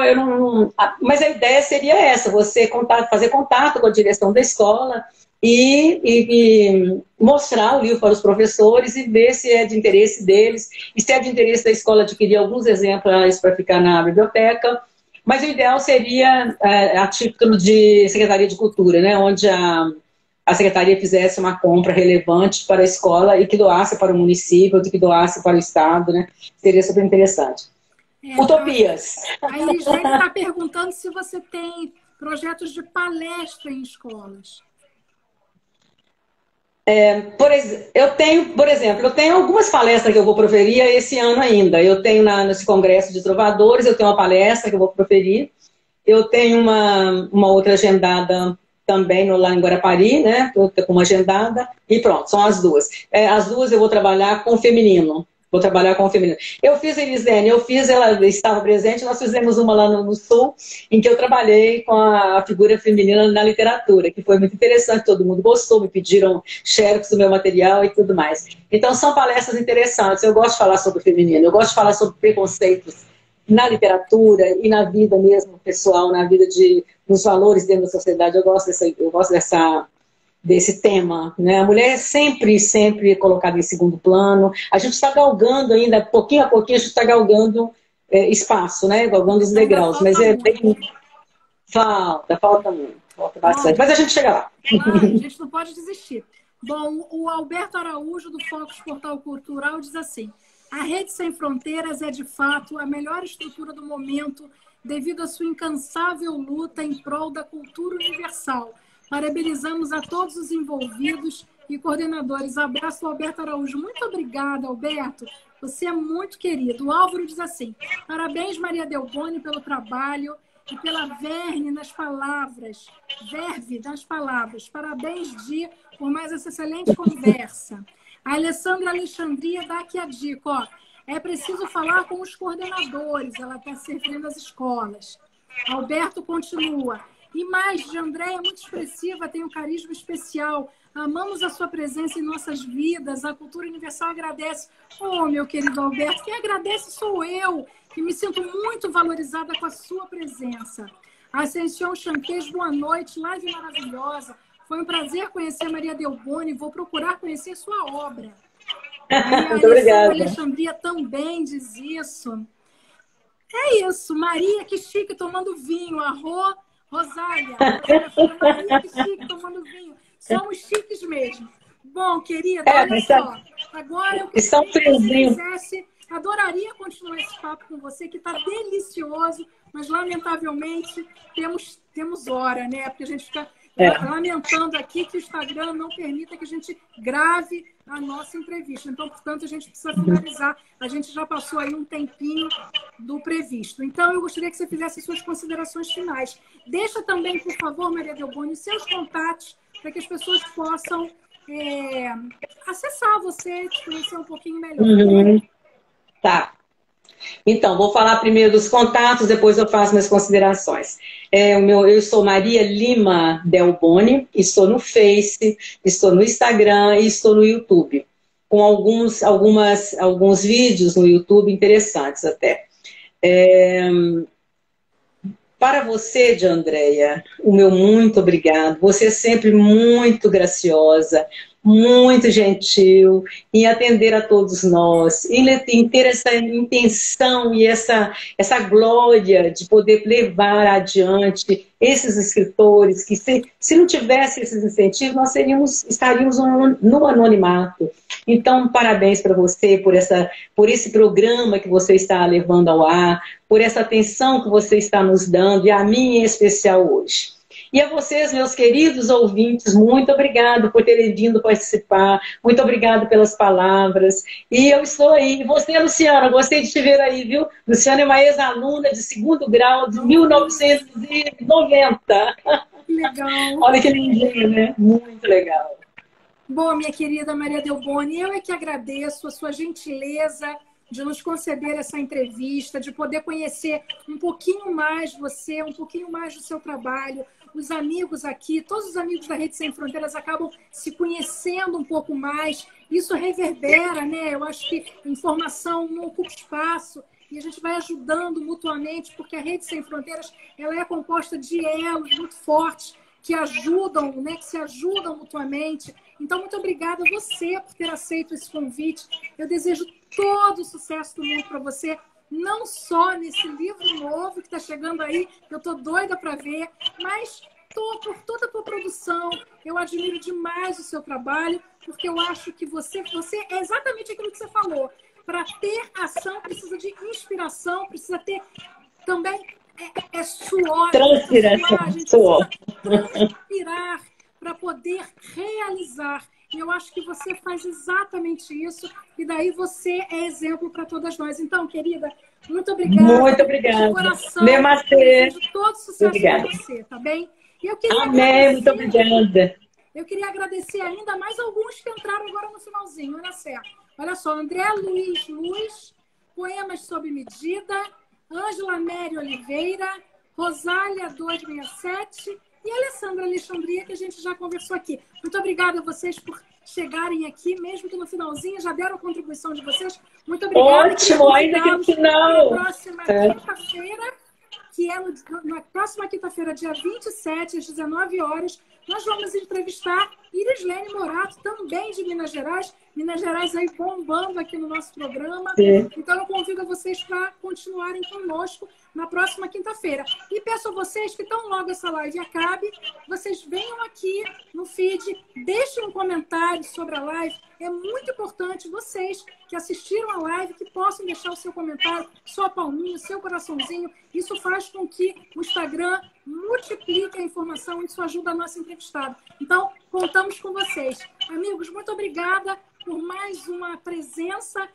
[SPEAKER 3] mas a ideia seria essa, você fazer contato com a direção da escola e mostrar o livro para os professores e ver se é de interesse deles, e se é de interesse da escola adquirir alguns exemplares para ficar na biblioteca. Mas o ideal seria a título de Secretaria de Cultura, né, onde a Secretaria fizesse uma compra relevante para a escola e que doasse para o município, ou que doasse para o Estado, né, seria super interessante. Utopias. A
[SPEAKER 1] Elisene está perguntando se você tem projetos de palestra em escolas.
[SPEAKER 3] Eu tenho algumas palestras que eu vou proferir esse ano ainda. Eu tenho nesse Congresso de Trovadores, eu tenho uma palestra que eu vou proferir. Eu tenho uma outra agendada também lá em Guarapari, né? Estou com uma agendada. E pronto, são as duas. As duas eu vou trabalhar com o feminino. Vou trabalhar com o feminino. Eu fiz, Elisene, ela estava presente, nós fizemos uma lá no Sul, em que eu trabalhei com a figura feminina na literatura, que foi muito interessante, todo mundo gostou, me pediram xerox do meu material e tudo mais. Então, são palestras interessantes. Eu gosto de falar sobre o feminino, eu gosto de falar sobre preconceitos na literatura e na vida mesmo pessoal, na vida nos valores dentro da sociedade. Eu gosto desse tema, né? A mulher é sempre colocada em segundo plano. A gente está galgando ainda, pouquinho a pouquinho, a gente está galgando espaço, né? Galgando os degraus. Mas falta muito, falta bastante. Mas a gente chega lá.
[SPEAKER 1] A gente não pode desistir. Bom, o Alberto Araújo, do Focus Portal Cultural, diz assim: a Rede Sem Fronteiras é, de fato, a melhor estrutura do momento devido à sua incansável luta em prol da cultura universal. Parabenizamos a todos os envolvidos e coordenadores. Abraço, Alberto Araújo. Muito obrigada, Alberto. Você é muito querido. O Álvaro diz assim: parabéns, Maria Delboni, pelo trabalho e pela verve nas palavras. Parabéns, Di, por mais essa excelente conversa. A Alessandra Alexandria dá aqui a dica, ó. É preciso falar com os coordenadores. Ela está servindo as escolas. Alberto continua: imagem, Andréia é muito expressiva, tem um carisma especial. Amamos a sua presença em nossas vidas. A Cultura Universal agradece. Oh, meu querido Alberto, quem agradece sou eu, que me sinto muito valorizada com a sua presença. Ascensión Chanquês, boa noite. Live maravilhosa. Foi um prazer conhecer Maria Delboni. Vou procurar conhecer sua obra.
[SPEAKER 3] Muito obrigada.
[SPEAKER 1] A Alexandria também diz isso. É isso. Maria, que chique, tomando vinho. Rosália, Maria, que chique, tomando vinho. Somos chiques mesmo. Bom, querida, olha só. Agora eu queria que você fizesse... Adoraria continuar esse papo com você, que está delicioso, mas lamentavelmente temos hora, né? Porque a gente fica lamentando aqui que o Instagram não permita que a gente grave a nossa entrevista. Então, portanto, a gente precisa finalizar. A gente já passou aí um tempinho do previsto. Então, eu gostaria que você fizesse suas considerações finais. Deixa também, por favor, Maria Delboni, seus contatos para que as pessoas possam acessar você, te conhecer um pouquinho melhor.
[SPEAKER 3] Tá. Então, vou falar primeiro dos contatos, depois eu faço minhas considerações. Eu sou Maria Lima Delboni, estou no Face, estou no Instagram e estou no YouTube, com alguns vídeos no YouTube interessantes até. Para você, de Andréia, o meu muito obrigado. Você é sempre muito graciosa, muito gentil em atender a todos nós, em ter essa intenção e essa glória de poder levar adiante esses escritores que, se não tivesse esses incentivos, nós estaríamos no anonimato. Então, parabéns para você por esse programa que você está levando ao ar, por essa atenção que você está nos dando, e a mim em especial hoje. E a vocês, meus queridos ouvintes, muito obrigado por terem vindo participar, muito obrigado pelas palavras. E eu estou aí. E você, Luciana, gostei de te ver aí, viu? Luciana é uma ex-aluna de 2º grau de 1990.
[SPEAKER 1] Legal.
[SPEAKER 3] Olha que lindinho, né? Muito legal.
[SPEAKER 1] Bom, minha querida Maria Delboni, eu é que agradeço a sua gentileza de nos conceder essa entrevista, de poder conhecer um pouquinho mais você, um pouquinho mais do seu trabalho. Os amigos aqui, todos os amigos da Rede Sem Fronteiras acabam se conhecendo um pouco mais. Isso reverbera, né? Eu acho que informação não ocupa espaço e a gente vai ajudando mutuamente, porque a Rede Sem Fronteiras ela é composta de elos muito fortes que ajudam, né? Que se ajudam mutuamente. Então, muito obrigada a você por ter aceito esse convite. Eu desejo todo o sucesso do mundo para você, não só nesse livro novo que está chegando aí, que eu estou doida para ver, mas por toda a tua produção. Eu admiro demais o seu trabalho, porque eu acho que você é exatamente aquilo que você falou. Para ter ação, precisa de inspiração, precisa ter também suor.
[SPEAKER 3] Transpiração.
[SPEAKER 1] A gente precisa transpirar para poder realizar. E eu acho que você faz exatamente isso. E daí você é exemplo para todas nós. Então, querida, muito obrigada.
[SPEAKER 3] Muito obrigada.
[SPEAKER 1] De coração.
[SPEAKER 3] Namastê.
[SPEAKER 1] Desejo todo sucesso para você, tá bem? E eu queria
[SPEAKER 3] Amém. Muito obrigada.
[SPEAKER 1] Eu queria agradecer ainda mais alguns que entraram agora no finalzinho, olha certo. Olha só, André Luiz Luz, Poemas Sob Medida, Ângela Mério Oliveira, Rosália 267 e Alessandra Alexandria, que a gente já conversou aqui. Muito obrigada a vocês por chegarem aqui, mesmo que no finalzinho já deram a contribuição de vocês. Muito obrigada.
[SPEAKER 3] Ótimo, ainda que no final.
[SPEAKER 1] Na próxima quinta-feira, que é na próxima quinta-feira, dia 27, às 19 horas, nós vamos entrevistar Irislene Morato, também de Minas Gerais. Minas Gerais aí bombando aqui no nosso programa.
[SPEAKER 3] Sim.
[SPEAKER 1] Então, eu convido vocês para continuarem conosco na próxima quinta-feira. E peço a vocês que, tão logo essa live acabe, vocês venham aqui no feed, deixem um comentário sobre a live. É muito importante vocês que assistiram a live, que possam deixar o seu comentário, sua palminha, seu coraçãozinho. Isso faz com que o Instagram multiplique a informação, isso ajuda a nossa entrevistada. Então, contamos com vocês. Amigos, muito obrigada por mais uma presença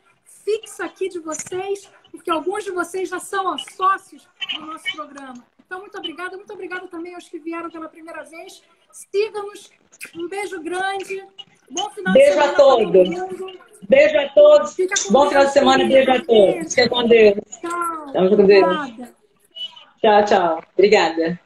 [SPEAKER 1] fixa aqui de vocês, porque alguns de vocês já são sócios do nosso programa. Então, muito obrigada também aos que vieram pela primeira vez. Siga-nos, um beijo grande, bom final de semana.
[SPEAKER 3] Beijo a todos. Beijo a todos. Bom final de semana, beijo a todos. Fica com Deus.
[SPEAKER 1] Tchau.
[SPEAKER 3] Tchau, com Deus. Tchau, tchau. Obrigada.